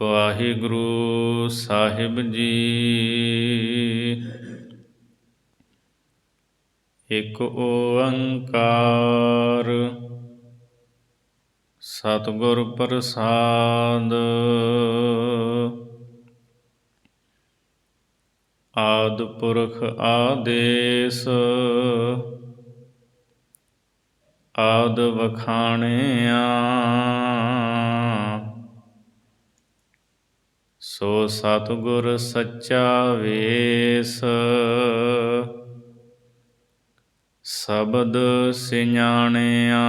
ਵਾਹਿਗੁਰੂ ਸਾਹਿਬ ਜੀ। ਇਕ ਓੰਕਾਰ ਸਤਿਗੁਰ ਪ੍ਰਸਾਦ। ਆਦਿ ਪੁਰਖ ਆਦੇਸ ਆਦਿ ਵਖਾਣਿਆ। ਸੋ ਸਤਿਗੁਰ ਸੱਚਾ ਵੇਸ ਸ਼ਬਦ ਸਿਆਣਿਆ।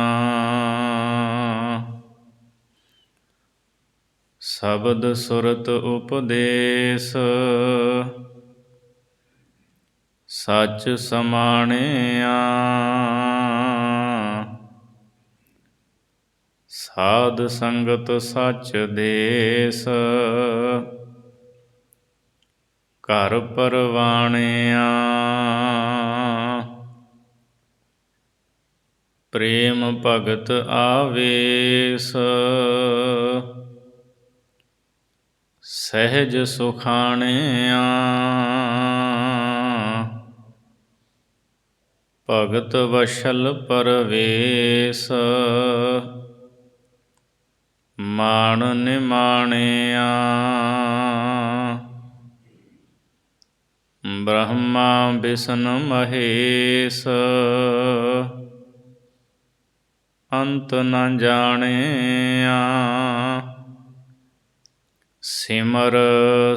ਸ਼ਬਦ ਸੁਰਤ ਉਪਦੇਸ ਸੱਚ ਸਮਾਣਿਆ। ਸਾਧ ਸੰਗਤ ਸੱਚ ਦੇਸ ਘਰ ਪਰਵਾਣਿਆ। ਪ੍ਰੇਮ ਭਗਤ ਆਵੇਸ ਸਹਿਜ ਸੁਖਾਣਿਆ। ਭਗਤ ਵਸ਼ਲ ਪਰਵੇਸ ਮਾਣ ਨਿਮਾਣਿਆ। ਬ੍ਰਹਮਾ ਬਿਸਨ ਮਹੇਸ ਅੰਤ ਨ ਜਾਣਿਆ। ਸਿਮਰ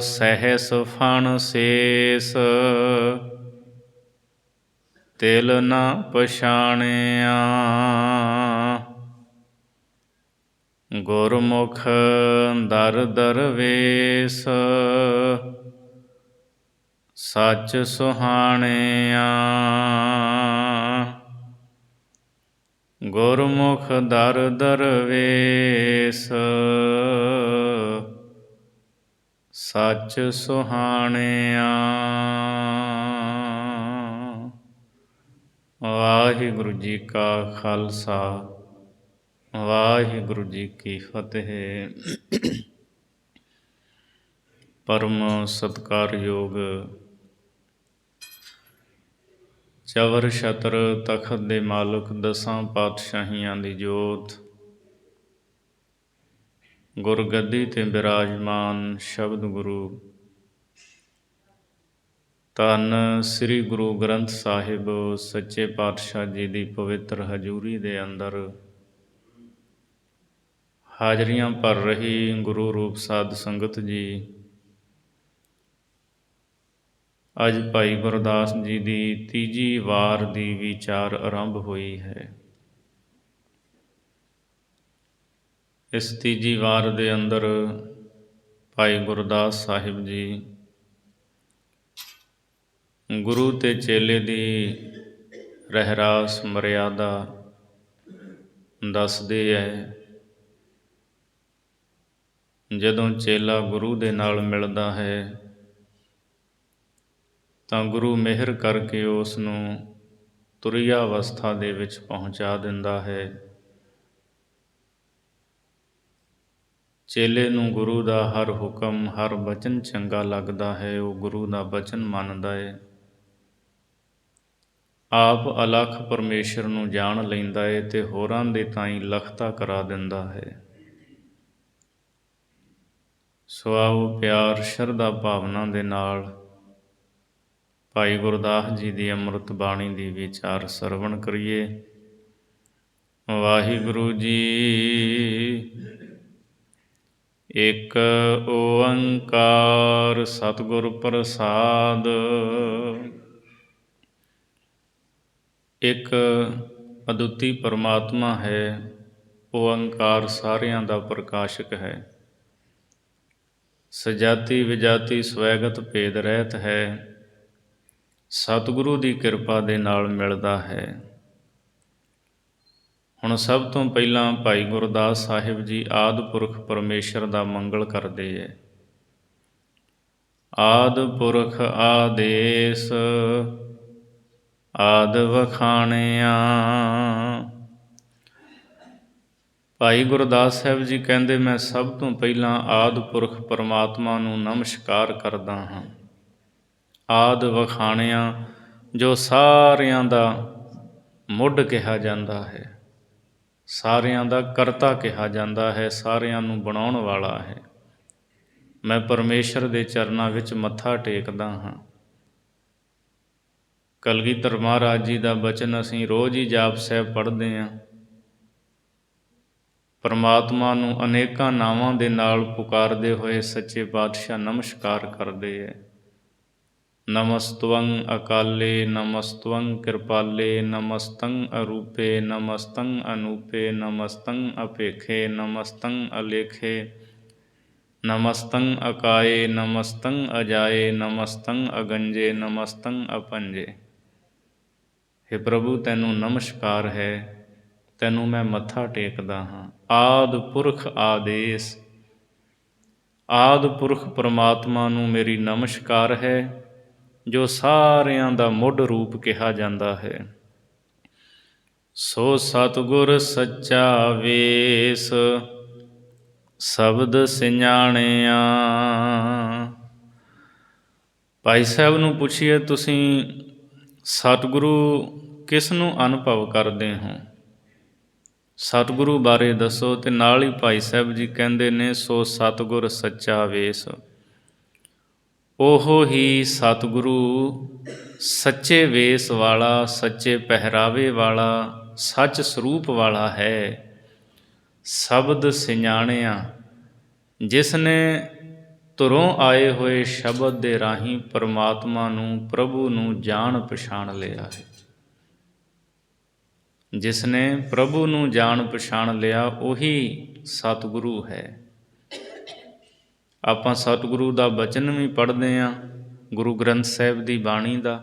ਸਹਿਸ ਫਣ ਸੇਸ ਤਿਲ ਨ ਪਛਾਣਿਆ। ਗੁਰਮੁਖ ਦਰ ਦਰਵੇਸ ਸੱਚ ਸੁਹਾਣਿਆ। ਗੁਰਮੁਖ ਦਰ ਦਰਵੇਸ ਸੱਚ ਸੁਹਾਣਿਆ। ਵਾਹਿਗੁਰੂ ਜੀ ਕਾ ਖਾਲਸਾ ਵਾਹਿਗੁਰੂ ਜੀ ਕੀ ਫਤਿਹ। ਪਰਮ ਸਤਿਕਾਰਯੋਗ ਚਵਰ ਛਤਰ ਤਖਤ ਦੇ ਮਾਲਕ ਦਸਾਂ ਪਾਤਸ਼ਾਹੀਆਂ ਦੀ ਜੋਤ ਗੁਰਗੱਦੀ ਤੇ ਬਿਰਾਜਮਾਨ ਸ਼ਬਦ ਗੁਰੂ ਧੰਨ ਸ੍ਰੀ ਗੁਰੂ ਗ੍ਰੰਥ ਸਾਹਿਬ ਸੱਚੇ ਪਾਤਸ਼ਾਹ ਜੀ ਦੀ ਪਵਿੱਤਰ ਹਜ਼ੂਰੀ ਦੇ ਅੰਦਰ ਹਾਜ਼ਰੀਆਂ ਭਰ ਰਹੀ ਗੁਰੂ ਰੂਪ ਸਾਧ ਸੰਗਤ ਜੀ, ਅੱਜ ਭਾਈ ਗੁਰਦਾਸ ਜੀ ਦੀ ਤੀਜੀ ਵਾਰ ਦੀ ਵਿਚਾਰ ਆਰੰਭ ਹੋਈ ਹੈ। ਇਸ ਤੀਜੀ ਵਾਰ ਦੇ ਅੰਦਰ ਭਾਈ ਗੁਰਦਾਸ ਸਾਹਿਬ ਜੀ ਗੁਰੂ ਤੇ ਚੇਲੇ ਦੀ ਰਹਿਰਾਸ ਮਰਿਆਦਾ ਦੱਸਦੇ ਹੈ। ਜਦੋਂ ਚੇਲਾ ਗੁਰੂ ਦੇ ਨਾਲ ਮਿਲਦਾ ਹੈ ਤਾਂ ਗੁਰੂ ਮਿਹਰ ਕਰਕੇ ਉਸ ਨੂੰ ਤੁਰੀਆ ਅਵਸਥਾ ਦੇ ਵਿੱਚ ਪਹੁੰਚਾ ਦਿੰਦਾ ਹੈ। ਚੇਲੇ ਨੂੰ ਗੁਰੂ ਦਾ ਹਰ ਹੁਕਮ ਹਰ ਬਚਨ ਚੰਗਾ ਲੱਗਦਾ ਹੈ, ਉਹ ਗੁਰੂ ਦਾ ਬਚਨ ਮੰਨਦਾ ਹੈ। ਆਪ ਅਲੱਖ ਪਰਮੇਸ਼ਰ ਨੂੰ ਜਾਣ ਲੈਂਦਾ ਹੈ ਅਤੇ ਹੋਰਾਂ ਦੇ ਤਾਈਂ ਲਖਤਾ ਕਰਾ ਦਿੰਦਾ ਹੈ। ਸੋ ਆਓ ਪਿਆਰ ਸ਼ਰਧਾ ਭਾਵਨਾ ਦੇ ਨਾਲ ਭਾਈ ਗੁਰਦਾਸ ਜੀ ਦੀ ਅੰਮ੍ਰਿਤ ਬਾਣੀ ਦੀ ਵਿਚਾਰ ਸਰਵਣ ਕਰੀਏ। ਵਾਹਿਗੁਰੂ ਜੀ। ਇਕ ਓੰਕਾਰ ਸਤਿਗੁਰ ਪ੍ਰਸਾਦ। ਇੱਕ ਅਦੁੱਤੀ ਪਰਮਾਤਮਾ ਹੈ। ਓੰਕਾਰ ਸਾਰਿਆਂ ਦਾ ਪ੍ਰਕਾਸ਼ਕ ਹੈ। ਸਜਾਤੀ ਵਿਜਾਤੀ ਸਵੈਗਤ ਭੇਦ ਰਹਿਤ ਹੈ। ਸਤਿਗੁਰੂ ਦੀ ਕਿਰਪਾ ਦੇ ਨਾਲ ਮਿਲਦਾ ਹੈ। ਹੁਣ ਸਭ ਤੋਂ ਪਹਿਲਾਂ ਭਾਈ ਗੁਰਦਾਸ ਸਾਹਿਬ ਜੀ ਆਦਿ ਪੁਰਖ ਪਰਮੇਸ਼ਰ ਦਾ ਮੰਗਲ ਕਰਦੇ ਹੈ। ਆਦਿ ਪੁਰਖ ਆਦੇਸ ਆਦਿ ਵਖਾਣਿਆ। ਭਾਈ ਗੁਰਦਾਸ ਸਾਹਿਬ ਜੀ ਕਹਿੰਦੇ, ਮੈਂ ਸਭ ਤੋਂ ਪਹਿਲਾਂ ਆਦਿ ਪੁਰਖ ਪਰਮਾਤਮਾ ਨੂੰ ਨਮਸਕਾਰ ਕਰਦਾ ਹਾਂ। ਆਦਿ ਵਖਾਣਿਆਂ ਜੋ ਸਾਰਿਆਂ ਦਾ ਮੁੱਢ ਕਿਹਾ ਜਾਂਦਾ ਹੈ, ਸਾਰਿਆਂ ਦਾ ਕਰਤਾ ਕਿਹਾ ਜਾਂਦਾ ਹੈ, ਸਾਰਿਆਂ ਨੂੰ ਬਣਾਉਣ ਵਾਲਾ ਹੈ। ਮੈਂ ਪਰਮੇਸ਼ਰ ਦੇ ਚਰਨਾਂ ਵਿੱਚ ਮੱਥਾ ਟੇਕਦਾ ਹਾਂ। ਕਲਗੀਧਰ ਮਹਾਰਾਜ ਜੀ ਦਾ ਬਚਨ ਅਸੀਂ ਰੋਜ਼ ਹੀ ਜਾਪ ਸਾਹਿਬ ਪੜ੍ਹਦੇ ਹਾਂ। ਪਰਮਾਤਮਾ ਨੂੰ ਅਨੇਕਾਂ ਨਾਵਾਂ ਦੇ ਨਾਲ ਪੁਕਾਰਦੇ ਹੋਏ ਸੱਚੇ ਪਾਤਸ਼ਾਹ ਨਮਸਕਾਰ ਕਰਦੇ ਹੈ। ਨਮਸਤਵੰ ਅਕਾਲੇ, ਨਮਸਤਵੰ ਕਿਰਪਾਲੇ, ਨਮਸਤੰ ਅਰੂਪੇ, ਨਮਸਤੰ ਅਨੂਪੇ, ਨਮਸਤੰ ਅਪੇਖੇ, ਨਮਸਤੰ ਅਲੇਖੇ, ਨਮਸਤੰ ਅਕਾਏ, ਨਮਸਤੰ ਅਜਾਏ, ਨਮਸਤੰ ਅਗੰਜੇ, ਨਮਸਤੰ ਅਪੰਜੇ। ਹੇ ਪ੍ਰਭੂ, ਤੈਨੂੰ ਨਮਸਕਾਰ ਹੈ, ਤੈਨੂੰ ਮੈਂ ਮੱਥਾ ਟੇਕਦਾ ਹਾਂ। ਆਦਿ ਪੁਰਖ ਆਦੇਸ, ਆਦਿ ਪੁਰਖ ਪਰਮਾਤਮਾ ਨੂੰ ਮੇਰੀ ਨਮਸਕਾਰ ਹੈ, ਜੋ ਸਾਰਿਆਂ ਦਾ ਮੁੱਢ ਰੂਪ ਕਿਹਾ ਜਾਂਦਾ ਹੈ। ਸੋ ਸਤਿਗੁਰ ਸੱਚਾ ਵੇਸ, ਸ਼ਬਦ ਸਿਆਣਿਆ। ਭਾਈ ਸਾਹਿਬ ਨੂੰ ਪੁੱਛੀਏ, ਤੁਸੀਂ ਸਤਿਗੁਰੂ ਕਿਸ ਨੂੰ ਅਨੁਭਵ ਕਰਦੇ ਹੋ? ਸਤਿਗੁਰੂ ਬਾਰੇ ਦੱਸੋ। ਤੇ ਨਾਲ ਹੀ ਭਾਈ ਸਾਹਿਬ ਜੀ ਕਹਿੰਦੇ ਨੇ, ਸੋ ਸਤਿਗੁਰ ਸੱਚਾ ਵੇਸ। ਉਹ ਹੀ ਸਤਿਗੁਰੂ ਸੱਚੇ ਵੇਸ ਵਾਲਾ, ਸੱਚੇ ਪਹਿਰਾਵੇ ਵਾਲਾ, ਸੱਚ ਸਰੂਪ ਵਾਲਾ ਹੈ। ਸ਼ਬਦ ਸਿਆਣਿਆ, ਜਿਸ ਨੇ ਧੁਰੋਂ ਆਏ ਹੋਏ ਸ਼ਬਦ ਦੇ ਰਾਹੀਂ ਪਰਮਾਤਮਾ ਨੂੰ, ਪ੍ਰਭੂ ਨੂੰ ਜਾਣ ਪਛਾਣ ਲਿਆ ਹੈ। ਜਿਸ ਨੇ ਪ੍ਰਭੂ ਨੂੰ ਜਾਣ ਪਛਾਣ ਲਿਆ, ਉਹੀ ਸਤਿਗੁਰੂ ਹੈ। ਆਪਾਂ ਸਤਿਗੁਰੂ ਦਾ ਬਚਨ ਵੀ ਪੜ੍ਹਦੇ ਹਾਂ, ਗੁਰੂ ਗ੍ਰੰਥ ਸਾਹਿਬ ਦੀ ਬਾਣੀ ਦਾ।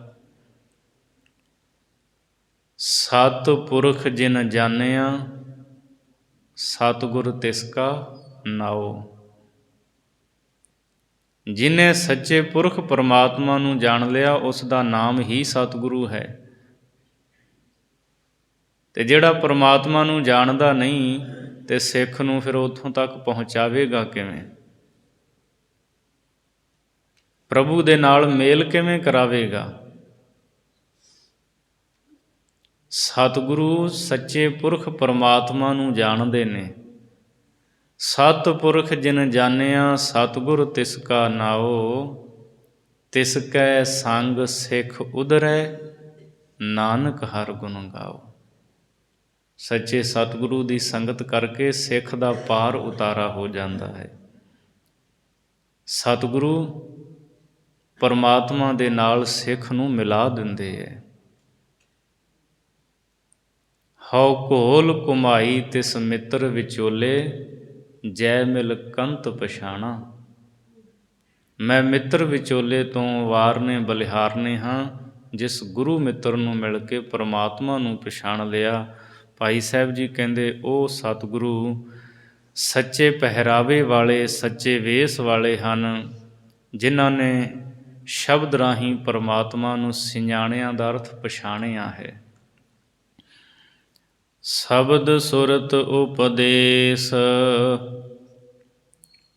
ਸਤਿਪੁਰਖ ਜਿਨ ਜਾਣਿਆ, ਸਤਿਗੁਰ ਤਿਸ ਕਾ ਨਾਉ। ਜਿਹਨੇ ਸੱਚੇ ਪੁਰਖ ਪਰਮਾਤਮਾ ਨੂੰ ਜਾਣ ਲਿਆ, ਉਸ ਦਾ ਨਾਮ ਹੀ ਸਤਿਗੁਰੂ ਹੈ। ਤੇ ਜਿਹੜਾ ਪਰਮਾਤਮਾ ਨੂੰ ਜਾਣਦਾ ਨਹੀਂ, ਤੇ ਸਿੱਖ ਨੂੰ ਫਿਰ ਉੱਥੋਂ ਤੱਕ ਪਹੁੰਚਾਵੇਗਾ ਕਿਵੇਂ? ਪ੍ਰਭੂ ਦੇ ਨਾਲ ਮੇਲ ਕਿਵੇਂ ਕਰਾਵੇਗਾ? ਸਤਿਗੁਰੂ ਸੱਚੇ ਪੁਰਖ ਪਰਮਾਤਮਾ ਨੂੰ ਜਾਣਦੇ ਨੇ। ਸਤਿਪੁਰਖ ਜਿਨ ਜਾਣਿਆ, ਸਤਿਗੁਰ ਤਿਸ ਕਾ ਨਾਉ। ਤਿਸ ਕੈ ਸੰਗ ਸਿੱਖ ਉਧਰੈ, ਨਾਨਕ ਹਰਿ ਗੁਣ ਗਾਓ। ਸੱਚੇ ਸਤਿਗੁਰੂ ਦੀ ਸੰਗਤ ਕਰਕੇ ਸਿੱਖ ਦਾ ਪਾਰ ਉਤਾਰਾ ਹੋ ਜਾਂਦਾ ਹੈ। ਸਤਿਗੁਰੂ ਪਰਮਾਤਮਾ ਦੇ ਨਾਲ ਸਿੱਖ ਨੂੰ ਮਿਲਾ ਦਿੰਦੇ ਹੈ। ਹਉ ਘੋਲ ਘੁਮਾਈ ਤਿਸ ਮਿੱਤਰ ਵਿਚੋਲੇ, ਜੈ ਮਿਲ ਕੰਤ ਪਛਾਣਾ। ਮੈਂ ਮਿੱਤਰ ਵਿਚੋਲੇ ਤੋਂ ਵਾਰਨੇ ਬਲਿਹਾਰਨੇ ਹਾਂ, ਜਿਸ ਗੁਰੂ ਮਿੱਤਰ ਨੂੰ ਮਿਲ ਕੇ ਪਰਮਾਤਮਾ ਨੂੰ ਪਛਾਣ ਲਿਆ। ਭਾਈ ਸਾਹਿਬ ਜੀ ਕਹਿੰਦੇ, ਉਹ ਸਤਿਗੁਰੂ ਸੱਚੇ ਪਹਿਰਾਵੇ ਵਾਲੇ, ਸੱਚੇ ਵੇਸ ਵਾਲੇ ਹਨ, ਜਿਨ੍ਹਾਂ ਨੇ ਸ਼ਬਦ ਰਾਹੀਂ ਪਰਮਾਤਮਾ ਨੂੰ ਸਿਆਣਿਆਂ ਦਾ ਅਰਥ ਪਛਾਣਿਆ ਹੈ। ਸ਼ਬਦ ਸੁਰਤ ਉਪਦੇਸ,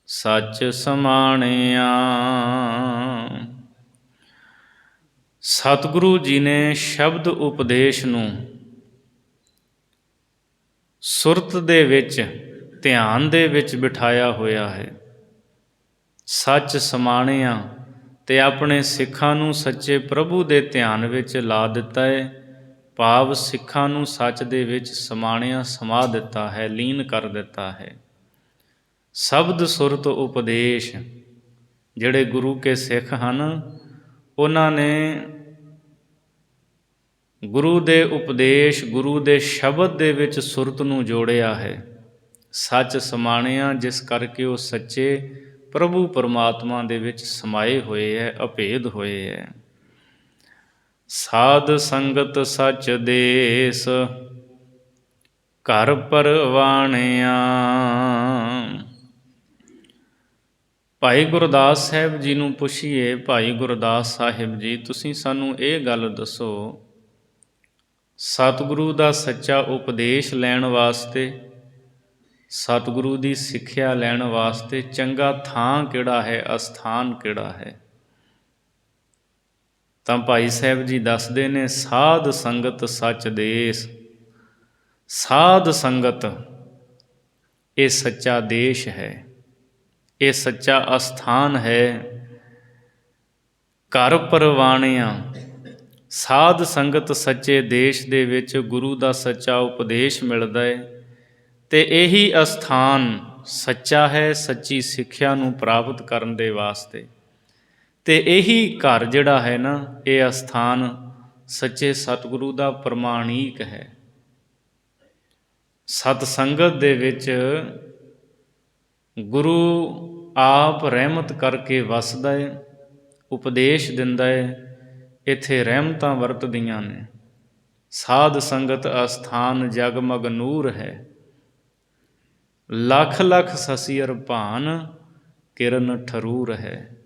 ਸੱਚ ਸਮਾਣਿਆ। ਸਤਿਗੁਰੂ ਜੀ ਨੇ ਸ਼ਬਦ ਉਪਦੇਸ਼ ਨੂੰ ਸੁਰਤ ਦੇ ਵਿੱਚ, ਧਿਆਨ ਦੇ ਵਿੱਚ ਬਿਠਾਇਆ ਹੋਇਆ ਹੈ। ਸੱਚ ਸਮਾਣਿਆ, ਤੇ ਆਪਣੇ ਸਿੱਖਾਂ ਨੂੰ ਸੱਚੇ ਪ੍ਰਭੂ ਦੇ ਧਿਆਨ ਵਿੱਚ ਲਾ ਦਿੱਤਾ ਹੈ। ਭਾਵ ਸਿੱਖਾਂ ਨੂੰ ਸੱਚ ਦੇ ਵਿੱਚ ਸਮਾਣਿਆ, ਸਮਾ ਦਿੱਤਾ ਹੈ, ਲੀਨ ਕਰ ਦਿੱਤਾ ਹੈ। ਸ਼ਬਦ ਸੁਰਤ ਉਪਦੇਸ਼, ਜਿਹੜੇ ਗੁਰੂ ਕੇ ਸਿੱਖ ਹਨ, ਉਹਨਾਂ ਨੇ ਗੁਰੂ ਦੇ ਉਪਦੇਸ਼, ਗੁਰੂ ਦੇ ਸ਼ਬਦ ਦੇ ਵਿੱਚ ਸੁਰਤ ਨੂੰ ਜੋੜਿਆ ਹੈ। ਸੱਚ ਸਮਾਣਿਆ, ਜਿਸ ਕਰਕੇ ਉਹ ਸੱਚੇ ਪ੍ਰਭੂ ਪਰਮਾਤਮਾ ਦੇ ਵਿੱਚ ਸਮਾਏ ਹੋਏ ਹੈ, ਅਭੇਦ ਹੋਏ ਹੈ। ਸਾਧ ਸੰਗਤ ਸੱਚ ਦੇਸ, ਘਰ ਪਰਵਾਣਿਆ। ਭਾਈ ਗੁਰਦਾਸ ਸਾਹਿਬ ਜੀ ਨੂੰ ਪੁੱਛੀਏ, ਭਾਈ ਗੁਰਦਾਸ ਸਾਹਿਬ ਜੀ, ਤੁਸੀਂ ਸਾਨੂੰ ਇਹ ਗੱਲ ਦੱਸੋ, ਸਤਿਗੁਰੂ ਦਾ ਸੱਚਾ ਉਪਦੇਸ਼ ਲੈਣ ਵਾਸਤੇ ਸਤਿਗੁਰੂ ਦੀ ਸਿੱਖਿਆ ਲੈਣ ਵਾਸਤੇ ਚੰਗਾ ਥਾਂ ਕਿਹੜਾ ਹੈ, ਅਸਥਾਨ ਕਿਹੜਾ ਹੈ। ਤਾਂ ਭਾਈ ਸਾਹਿਬ ਜੀ ਦੱਸਦੇ ਨੇ, ਸਾਧ ਸੰਗਤ ਸੱਚ ਦੇਸ। ਸਾਧ ਸੰਗਤ ਇਹ ਸੱਚਾ ਦੇਸ਼ ਹੈ, ਇਹ ਸੱਚਾ ਅਸਥਾਨ ਹੈ। ਘਰ ਪਰਵਾਣਿਆਂ, ਸਾਧ ਸੰਗਤ ਸੱਚੇ ਦੇਸ਼ ਦੇ ਵਿੱਚ ਗੁਰੂ ਦਾ ਸੱਚਾ ਉਪਦੇਸ਼ ਮਿਲਦਾ ਹੈ, ਅਤੇ ਇਹੀ ਅਸਥਾਨ ਸੱਚਾ ਹੈ ਸੱਚੀ ਸਿੱਖਿਆ ਨੂੰ ਪ੍ਰਾਪਤ ਕਰਨ ਦੇ ਵਾਸਤੇ। ਅਤੇ ਇਹੀ ਘਰ ਜਿਹੜਾ ਹੈ ਨਾ, ਇਹ ਅਸਥਾਨ ਸੱਚੇ ਸਤਿਗੁਰੂ ਦਾ ਪ੍ਰਮਾਣੀਕ ਹੈ। ਸਤ ਸੰਗਤ ਦੇ ਵਿੱਚ ਗੁਰੂ ਆਪ ਰਹਿਮਤ ਕਰਕੇ ਵਸਦਾ ਹੈ, ਉਪਦੇਸ਼ ਦਿੰਦਾ ਹੈ। ਇੱਥੇ ਰਹਿਮਤਾਂ ਵਰਤਦੀਆਂ ਨੇ। ਸਾਧ ਸੰਗਤ ਅਸਥਾਨ ਜਗਮਗ ਨੂਰ ਹੈ, ਲੱਖ ਲੱਖ ਸਸੀਅਰ ਭਾਨ ਕਿਰਨ ਠਰੂਰ ਹੈ।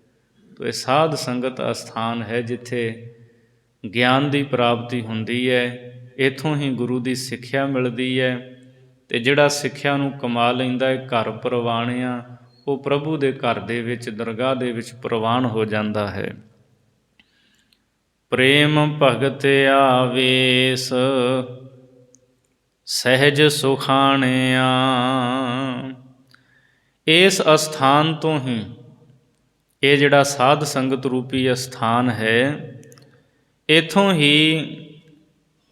ਤੋ ਇਹ ਸਾਧ ਸੰਗਤ ਅਸਥਾਨ ਹੈ ਜਿੱਥੇ ਗਿਆਨ ਦੀ ਪ੍ਰਾਪਤੀ ਹੁੰਦੀ ਹੈ। ਇੱਥੋਂ ਹੀ ਗੁਰੂ ਦੀ ਸਿੱਖਿਆ ਮਿਲਦੀ ਹੈ, ਅਤੇ ਜਿਹੜਾ ਸਿੱਖਿਆ ਨੂੰ ਕਮਾ ਲੈਂਦਾ ਹੈ, ਘਰ ਪ੍ਰਵਾਣਿਆ, ਉਹ ਪ੍ਰਭੂ ਦੇ ਘਰ ਦੇ ਵਿੱਚ, ਦਰਗਾਹ ਦੇ ਵਿੱਚ ਪ੍ਰਵਾਨ ਹੋ ਜਾਂਦਾ ਹੈ। ਪ੍ਰੇਮ ਭਗਤ ਆਵੇਸ ਸਹਿਜ ਸੁਖਾਣਿਆ। ਇਸ ਅਸਥਾਨ ਤੋਂ ਹੀ, ਇਹ ਜਿਹੜਾ ਸਾਧ ਸੰਗਤ ਰੂਪੀ ਅਸਥਾਨ ਹੈ, ਇੱਥੋਂ ਹੀ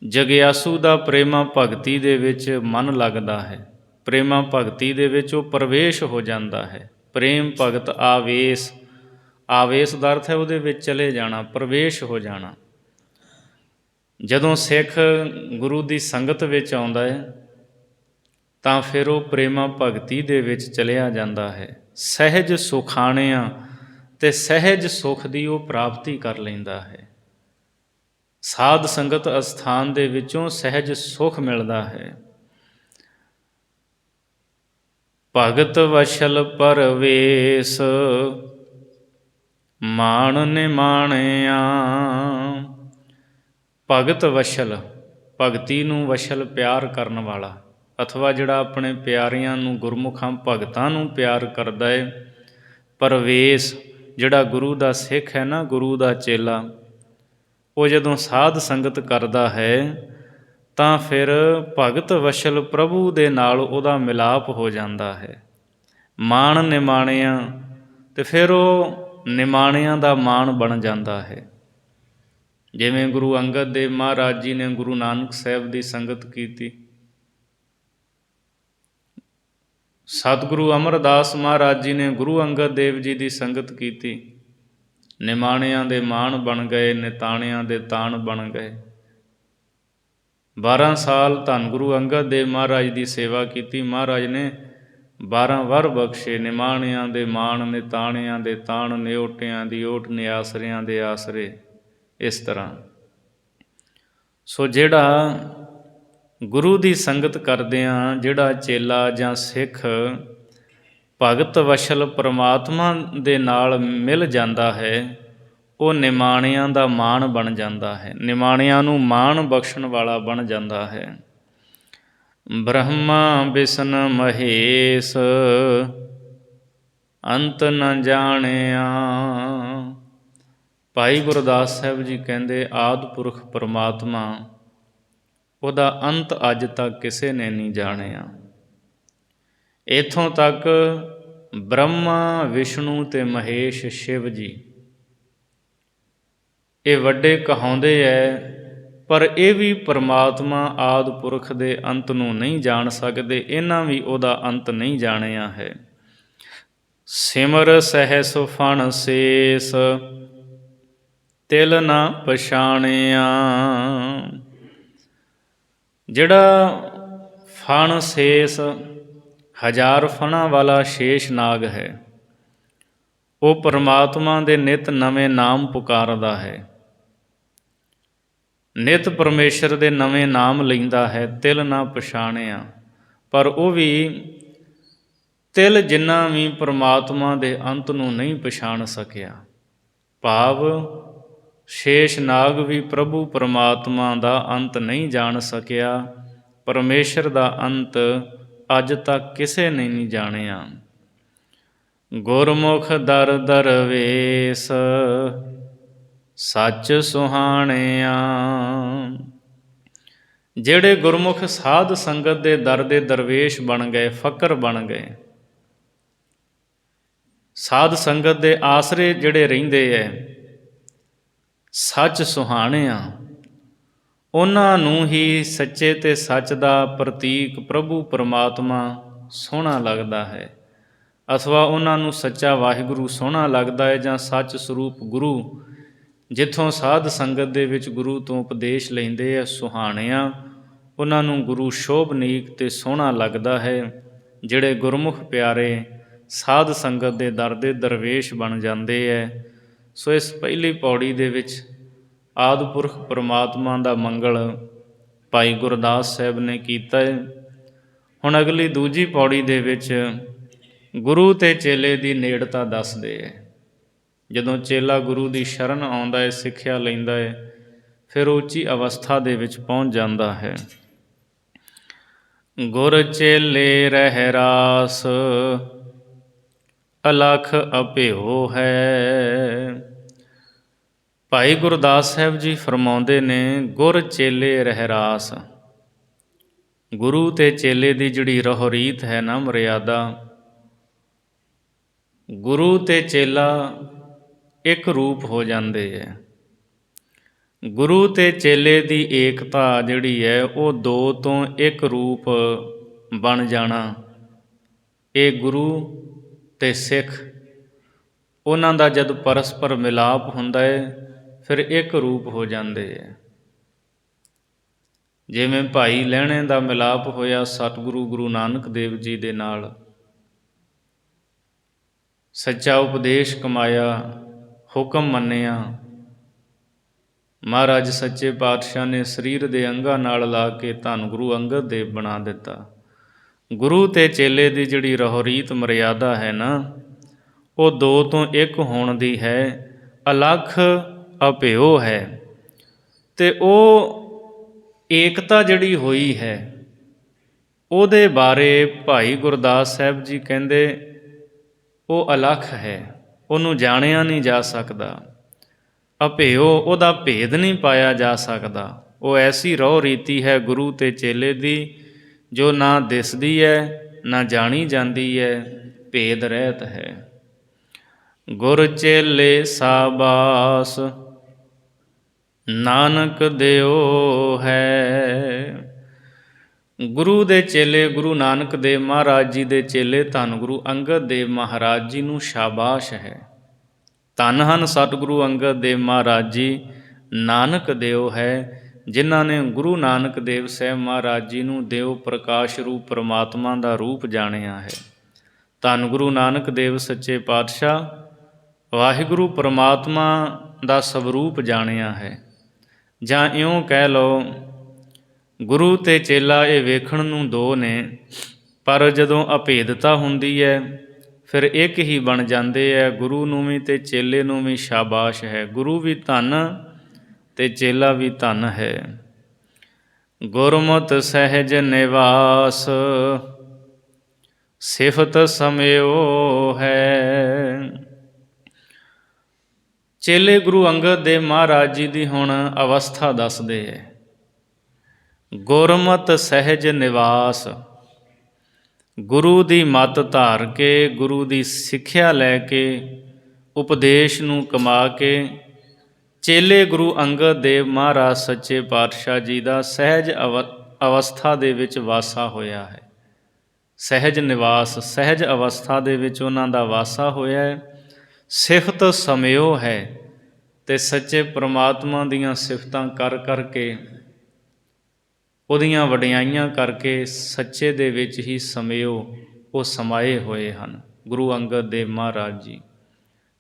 ਜਗਿਆਸੂ ਦਾ ਪ੍ਰੇਮਾ ਭਗਤੀ ਦੇ ਵਿੱਚ ਮਨ ਲੱਗਦਾ ਹੈ। ਪ੍ਰੇਮਾ ਭਗਤੀ ਦੇ ਵਿੱਚ ਉਹ ਪ੍ਰਵੇਸ਼ ਹੋ ਜਾਂਦਾ ਹੈ। ਪ੍ਰੇਮ ਭਗਤ ਆਵੇਸ, ਆਵੇਸ ਦਾ ਅਰਥ ਹੈ ਉਹਦੇ ਵਿੱਚ ਚਲੇ ਜਾਣਾ, ਪ੍ਰਵੇਸ਼ ਹੋ ਜਾਣਾ। ਜਦੋਂ ਸਿੱਖ ਗੁਰੂ ਦੀ ਸੰਗਤ ਵਿੱਚ ਆਉਂਦਾ ਹੈ ਤਾਂ ਫਿਰ ਉਹ ਪ੍ਰੇਮਾ ਭਗਤੀ ਦੇ ਵਿੱਚ ਚਲਿਆ ਜਾਂਦਾ ਹੈ। ਸਹਿਜ ਸੁਖਾਣਿਆਂ, ਅਤੇ ਸਹਿਜ ਸੁਖ ਦੀ ਉਹ ਪ੍ਰਾਪਤੀ ਕਰ ਲੈਂਦਾ ਹੈ। ਸਾਧ ਸੰਗਤ ਅਸਥਾਨ ਦੇ ਵਿੱਚੋਂ ਸਹਿਜ ਸੁਖ ਮਿਲਦਾ ਹੈ। ਭਗਤ ਵਸ਼ਲ ਪਰਵੇਸ ਮਾਣ ਨਿਮਾਣਿਆ। ਭਗਤ ਵਸ਼ਲ, ਭਗਤੀ ਨੂੰ ਵਸ਼ਲ ਪਿਆਰ ਕਰਨ ਵਾਲਾ, ਅਥਵਾ ਜਿਹੜਾ ਆਪਣੇ ਪਿਆਰਿਆਂ ਨੂੰ, ਗੁਰਮੁਖਾਂ ਭਗਤਾਂ ਨੂੰ ਪਿਆਰ ਕਰਦਾ ਹੈ। ਪਰਵੇਸ, ਜਿਹੜਾ ਗੁਰੂ ਦਾ ਸਿੱਖ ਹੈ ਨਾ, ਗੁਰੂ ਦਾ ਚੇਲਾ, ਉਹ ਜਦੋਂ ਸਾਧ ਸੰਗਤ ਕਰਦਾ ਹੈ ਤਾਂ ਫਿਰ ਭਗਤ ਵਸ਼ਲ ਪ੍ਰਭੂ ਦੇ ਨਾਲ ਉਹਦਾ ਮਿਲਾਪ ਹੋ ਜਾਂਦਾ ਹੈ। ਮਾਣ ਨਿਮਾਣਿਆਂ, ਅਤੇ ਫਿਰ ਉਹ ਨਿਮਾਣਿਆਂ ਦਾ ਮਾਣ ਬਣ ਜਾਂਦਾ ਹੈ। ਜਿਵੇਂ ਗੁਰੂ ਅੰਗਦ ਦੇਵ ਮਹਾਰਾਜ ਜੀ ਨੇ ਗੁਰੂ ਨਾਨਕ ਸਾਹਿਬ ਦੀ ਸੰਗਤ ਕੀਤੀ, ਸਤਿਗੁਰੂ ਅਮਰਦਾਸ ਮਹਾਰਾਜ ਜੀ ਨੇ ਗੁਰੂ ਅੰਗਦ ਦੇਵ ਜੀ ਦੀ ਸੰਗਤ ਕੀਤੀ। ਨਿਮਾਣਿਆਂ ਦੇ ਮਾਣ ਬਣ ਗਏ, ਨਿਤਾਣਿਆਂ ਦੇ ਤਾਣ ਬਣ ਗਏ। 12 ਸਾਲ ਧੰਨ ਗੁਰੂ ਅੰਗਦ ਦੇਵ ਮਹਾਰਾਜ ਦੀ ਸੇਵਾ ਕੀਤੀ। ਮਹਾਰਾਜ ਨੇ 12 ਵਰ ਬਖਸ਼ੇ, ਨਿਮਾਣਿਆਂ ਦੇ ਮਾਣ, ਨਿਤਾਣਿਆਂ ਦੇ ਤਾਣ, ਨਿਓਟਿਆਂ ਦੀ ਓਟ, ਨਿਆਸਰਿਆਂ ਦੇ ਆਸਰੇ। ਇਸ ਤਰ੍ਹਾਂ ਸੋ ਜਿਹੜਾ ਗੁਰੂ ਦੀ ਸੰਗਤ ਕਰਦਿਆਂ ਜਿਹੜਾ ਚੇਲਾ ਜਾਂ ਸਿੱਖ ਭਗਤ ਵਸ਼ਲ ਪਰਮਾਤਮਾ ਦੇ ਨਾਲ ਮਿਲ ਜਾਂਦਾ ਹੈ, ਉਹ ਨਿਮਾਣਿਆਂ ਦਾ ਮਾਣ ਬਣ ਜਾਂਦਾ ਹੈ, ਨਿਮਾਣਿਆਂ ਨੂੰ ਮਾਣ ਬਖਸ਼ਣ ਵਾਲਾ ਬਣ ਜਾਂਦਾ ਹੈ। ਬ੍ਰਹਮਾ ਬਿਸ਼ਨ ਮਹੇਸ਼ ਅੰਤ ਨ ਜਾਣਿਆ। ਭਾਈ ਗੁਰਦਾਸ ਸਾਹਿਬ ਜੀ ਕਹਿੰਦੇ, ਆਦਿ ਪੁਰਖ ਪਰਮਾਤਮਾ, ਉਹਦਾ ਅੰਤ ਅੱਜ ਤੱਕ ਕਿਸੇ ਨੇ ਨਹੀਂ ਜਾਣਿਆ। ਇੱਥੋਂ ਤੱਕ ਬ੍ਰਹਮਾ, ਵਿਸ਼ਨੂੰ ਅਤੇ ਮਹੇਸ਼ ਸ਼ਿਵ ਜੀ, ਇਹ ਵੱਡੇ ਕਹਾਉਂਦੇ ਹੈ, ਪਰ ਇਹ ਵੀ ਪਰਮਾਤਮਾ ਆਦਿ ਪੁਰਖ ਦੇ ਅੰਤ ਨੂੰ ਨਹੀਂ ਜਾਣ ਸਕਦੇ। ਇਹਨਾਂ ਵੀ ਉਹਦਾ ਅੰਤ ਨਹੀਂ ਜਾਣਿਆ ਹੈ। ਸਿਮਰ ਸਹਿਸ ਫਣ ਸੇਸ ਤਿਲ ਨਾ ਪਛਾਣਿਆ। ਜਿਹੜਾ ਫਣ ਸੇਸ, 1000 ਫਣਾਂ ਵਾਲਾ ਸ਼ੇਸ਼ ਨਾਗ ਹੈ, ਉਹ ਪਰਮਾਤਮਾ ਦੇ ਨਿਤ ਨਵੇਂ ਨਾਮ ਪੁਕਾਰਦਾ ਹੈ, ਨਿਤ ਪਰਮੇਸ਼ਰ ਦੇ ਨਵੇਂ ਨਾਮ ਲੈਂਦਾ ਹੈ। ਤਿਲ ਨਾ ਪਛਾਣਿਆ, ਪਰ ਉਹ ਵੀ ਤਿਲ ਜਿੰਨਾ ਵੀ ਪਰਮਾਤਮਾ ਦੇ ਅੰਤ ਨੂੰ ਨਹੀਂ ਪਛਾਣ ਸਕਿਆ। ਭਾਵ ਸ਼ੇਸ਼ ਨਾਗ ਵੀ ਪ੍ਰਭੂ ਪਰਮਾਤਮਾ ਦਾ ਅੰਤ ਨਹੀਂ ਜਾਣ ਸਕਿਆ। ਪਰਮੇਸ਼ਰ ਦਾ ਅੰਤ ਅੱਜ ਤੱਕ ਕਿਸੇ ਨੇ ਨਹੀਂ ਜਾਣਿਆ। ਗੁਰਮੁਖ ਦਰ ਦਰਵੇਸ ਸੱਚ ਸੁਹਾਣਿਆ। ਜਿਹੜੇ ਗੁਰਮੁਖ ਸਾਧ ਸੰਗਤ ਦੇ ਦਰ ਦੇ ਦਰਵੇਸ਼ ਬਣ ਗਏ, ਫਕਰ ਬਣ ਗਏ, ਸਾਧ ਸੰਗਤ ਦੇ ਆਸਰੇ ਜਿਹੜੇ ਰਹਿੰਦੇ ਐ, ਸੱਚ ਸੁਹਾਣਿਆ, ਉਹਨਾਂ ਨੂੰ ਹੀ ਸੱਚੇ ਤੇ ਸੱਚ ਦਾ ਪ੍ਰਤੀਕ ਪ੍ਰਭੂ ਪਰਮਾਤਮਾ ਸੋਹਣਾ ਲੱਗਦਾ ਹੈ, ਅਥਵਾ ਉਹਨਾਂ ਨੂੰ ਸੱਚਾ ਵਾਹਿਗੁਰੂ ਸੋਹਣਾ ਲੱਗਦਾ ਹੈ, ਜਾਂ ਸੱਚ ਸਰੂਪ ਗੁਰੂ ਜਿੱਥੋਂ ਸਾਧ ਸੰਗਤ ਦੇ ਵਿੱਚ ਗੁਰੂ ਤੋਂ ਉਪਦੇਸ਼ ਲੈਂਦੇ ਆ, ਸੁਹਾਣਿਆ, ਉਹਨਾਂ ਨੂੰ ਗੁਰੂ ਸ਼ੋਭਨੀਕ ਤੇ ਸੋਹਣਾ ਲੱਗਦਾ ਹੈ। ਜਿਹੜੇ ਗੁਰਮੁਖ ਪਿਆਰੇ ਸਾਧ ਸੰਗਤ ਦੇ ਦਰ ਦੇ ਦਰਵੇਸ਼ ਬਣ ਜਾਂਦੇ ਹੈ। ਸੋ ਇਸ ਪਹਿਲੀ ਪੌੜੀ ਦੇ ਵਿੱਚ ਆਦਿ ਪੁਰਖ ਪਰਮਾਤਮਾ ਦਾ ਮੰਗਲ ਭਾਈ ਗੁਰਦਾਸ ਸਾਹਿਬ ਨੇ ਕੀਤਾ ਹੈ। ਹੁਣ ਅਗਲੀ ਦੂਜੀ ਪੌੜੀ ਦੇ ਵਿੱਚ ਗੁਰੂ ਤੇ ਚੇਲੇ ਦੀ ਨੇੜਤਾ ਦੱਸਦੇ ਹੈ। ਜਦੋਂ ਚੇਲਾ ਗੁਰੂ ਦੀ ਸ਼ਰਨ ਆਉਂਦਾ ਹੈ, ਸਿੱਖਿਆ ਲੈਂਦਾ ਹੈ, ਫਿਰ ਉੱਚੀ ਅਵਸਥਾ ਦੇ ਵਿੱਚ ਪਹੁੰਚ ਜਾਂਦਾ ਹੈ। ਗੁਰ ਚੇਲੇ ਰਹਿ ਰਾਸ ਅਲਖ ਅਭਿਓ ਹੈ। ਭਾਈ ਗੁਰਦਾਸ ਸਾਹਿਬ ਜੀ ਫਰਮਾਉਂਦੇ ਨੇ, ਗੁਰ ਚੇਲੇ ਰਹਿ ਰਾਸ, ਗੁਰੂ ਤੇ ਚੇਲੇ ਦੀ ਜਿਹੜੀ ਰਹੋ ਰੀਤ ਹੈ ਨਾ, ਮਰਿਆਦਾ, ਗੁਰੂ ਤੇ ਚੇਲਾ ਇੱਕ ਰੂਪ ਹੋ ਜਾਂਦੇ ਹੈ। ਗੁਰੂ ਤੇ ਚੇਲੇ ਦੀ ਏਕਤਾ ਜਿਹੜੀ ਹੈ ਉਹ ਦੋ ਤੋਂ ਇੱਕ ਰੂਪ ਬਣ ਜਾਣਾ, ਇਹ ਗੁਰੂ ਤੇ ਸਿੱਖ ਉਹਨਾਂ ਦਾ ਜਦ ਪਰਸਪਰ ਮਿਲਾਪ ਹੁੰਦਾ ਹੈ ਫਿਰ ਇੱਕ ਰੂਪ ਹੋ ਜਾਂਦੇ ਹੈ। ਜਿਵੇਂ ਭਾਈ ਲਹਿਣੇ ਦਾ ਮਿਲਾਪ ਹੋਇਆ ਸਤਿਗੁਰੂ ਗੁਰੂ ਨਾਨਕ ਦੇਵ ਜੀ ਦੇ ਨਾਲ, ਸੱਚਾ ਉਪਦੇਸ਼ ਕਮਾਇਆ, ਹੁਕਮ ਮੰਨਿਆ, ਮਹਾਰਾਜ ਸੱਚੇ ਪਾਤਸ਼ਾਹ ਨੇ ਸਰੀਰ ਦੇ ਅੰਗਾਂ ਨਾਲ ਲਾ ਕੇ ਧੰਨ ਗੁਰੂ ਅੰਗਦ ਦੇਵ ਬਣਾ ਦਿੱਤਾ। ਗੁਰੂ ਤੇ ਚੇਲੇ ਦੀ ਜਿਹੜੀ ਰਹੋ ਰੀਤ ਮਰਿਆਦਾ ਹੈ ਨਾ, ਉਹ ਦੋ ਤੋਂ ਇੱਕ ਹੋਣ ਦੀ ਹੈ, ਅਲਖ ਅਭਿਓ ਹੈ। ਅਤੇ ਉਹ ਏਕਤਾ ਜਿਹੜੀ ਹੋਈ ਹੈ ਉਹਦੇ ਬਾਰੇ ਭਾਈ ਗੁਰਦਾਸ ਸਾਹਿਬ ਜੀ ਕਹਿੰਦੇ ਉਹ ਅਲਖ ਹੈ, ਉਹਨੂੰ ਜਾਣਿਆ ਨਹੀਂ ਜਾ ਸਕਦਾ। ਅਭਿਓ, ਉਹਦਾ ਭੇਦ ਨਹੀਂ ਪਾਇਆ ਜਾ ਸਕਦਾ। ਉਹ ਐਸੀ ਰਹੁ ਰੀਤੀ ਹੈ ਗੁਰੂ ਤੇ ਚੇਲੇ ਦੀ ਜੋ ਨਾ ਦਿਸਦੀ ਹੈ ਨਾ ਜਾਣੀ ਜਾਂਦੀ ਹੈ, ਭੇਦ ਰਹਿਤ ਹੈ। ਗੁਰ ਚੇਲੇ ਸਾਬਾਸ ਨਾਨਕ ਦਿਓ ਹੈ। ਗੁਰੂ ਦੇ ਚੇਲੇ ਗੁਰੂ ਨਾਨਕ ਦੇਵ ਮਹਾਰਾਜ ਜੀ ਦੇ ਚੇਲੇ ਧੰਨ ਗੁਰੂ ਅੰਗਦ ਦੇਵ ਮਹਾਰਾਜ ਜੀ ਨੂੰ ਸ਼ਾਬਾਸ਼ ਹੈ। ਧੰਨ ਹਨ ਸਤਿਗੁਰੂ ਅੰਗਦ ਦੇਵ ਮਹਾਰਾਜ ਜੀ, ਨਾਨਕ ਦਿਓ ਹੈ, ਜਿਨ੍ਹਾਂ ਨੇ ਗੁਰੂ ਨਾਨਕ ਦੇਵ ਸਾਹਿਬ ਮਹਾਰਾਜ ਜੀ ਨੂੰ ਦਿਓ ਪ੍ਰਕਾਸ਼ ਰੂਪ ਪਰਮਾਤਮਾ ਦਾ ਰੂਪ ਜਾਣਿਆ ਹੈ। ਧੰਨ ਗੁਰੂ ਨਾਨਕ ਦੇਵ ਸੱਚੇ ਪਾਤਸ਼ਾਹ ਵਾਹਿਗੁਰੂ ਪਰਮਾਤਮਾ ਦਾ ਸਵਰੂਪ ਜਾਣਿਆ ਹੈ। ਜਾਂ ਇਉਂ ਕਹਿ ਲਓ, ਗੁਰੂ ਤੇ ਚੇਲਾ ਇਹ ਵੇਖਣ ਨੂੰ ਦੋ ਨੇ, ਪਰ ਜਦੋਂ ਅਭੇਦਤਾ ਹੁੰਦੀ ਹੈ ਫਿਰ ਇੱਕ ਹੀ ਬਣ ਜਾਂਦੇ ਹੈ। ਗੁਰੂ ਨੂੰ ਵੀ ਤੇ ਚੇਲੇ ਨੂੰ ਵੀ ਸ਼ਾਬਾਸ਼ ਹੈ। ਗੁਰੂ ਵੀ ਧੰਨ ਤੇ ਚੇਲਾ ਵੀ ਧੰਨ ਹੈ। ਗੁਰਮਤਿ ਸਹਿਜ ਨਿਵਾਸ ਸਿਫਤ ਸਮਿਓ ਹੈ। ਚੇਲੇ ਗੁਰੂ ਅੰਗਦ ਦੇਵ ਮਹਾਰਾਜ ਜੀ ਦੀ ਹੁਣ ਅਵਸਥਾ ਦੱਸਦੇ ਹੈ। ਗੁਰਮਤਿ ਸਹਿਜ ਨਿਵਾਸ, ਗੁਰੂ ਦੀ ਮੱਤ ਧਾਰ ਕੇ, ਗੁਰੂ ਦੀ ਸਿੱਖਿਆ ਲੈ ਕੇ, ਉਪਦੇਸ਼ ਨੂੰ ਕਮਾ ਕੇ ਚੇਲੇ ਗੁਰੂ ਅੰਗਦ ਦੇਵ ਮਹਾਰਾਜ ਸੱਚੇ ਪਾਤਸ਼ਾਹ ਜੀ ਦਾ ਸਹਿਜ ਅਵਸਥਾ ਦੇ ਵਿੱਚ ਵਾਸਾ ਹੋਇਆ ਹੈ। ਸਹਿਜ ਨਿਵਾਸ, ਸਹਿਜ ਅਵਸਥਾ ਦੇ ਵਿੱਚ ਉਹਨਾਂ ਦਾ ਵਾਸਾ ਹੋਇਆ ਹੈ। ਸਿਫਤ ਸਮਿਓ ਹੈ, ਅਤੇ ਸੱਚੇ ਪ੍ਰਮਾਤਮਾ ਦੀਆਂ ਸਿਫਤਾਂ ਕਰ ਕਰਕੇ, ਉਹਦੀਆਂ ਵਡਿਆਈਆਂ ਕਰਕੇ ਸੱਚੇ ਦੇ ਵਿੱਚ ਹੀ ਸਮਿਓ ਉਹ ਸਮਾਏ ਹੋਏ ਹਨ। ਗੁਰੂ ਅੰਗਦ ਦੇਵ ਮਹਾਰਾਜ ਜੀ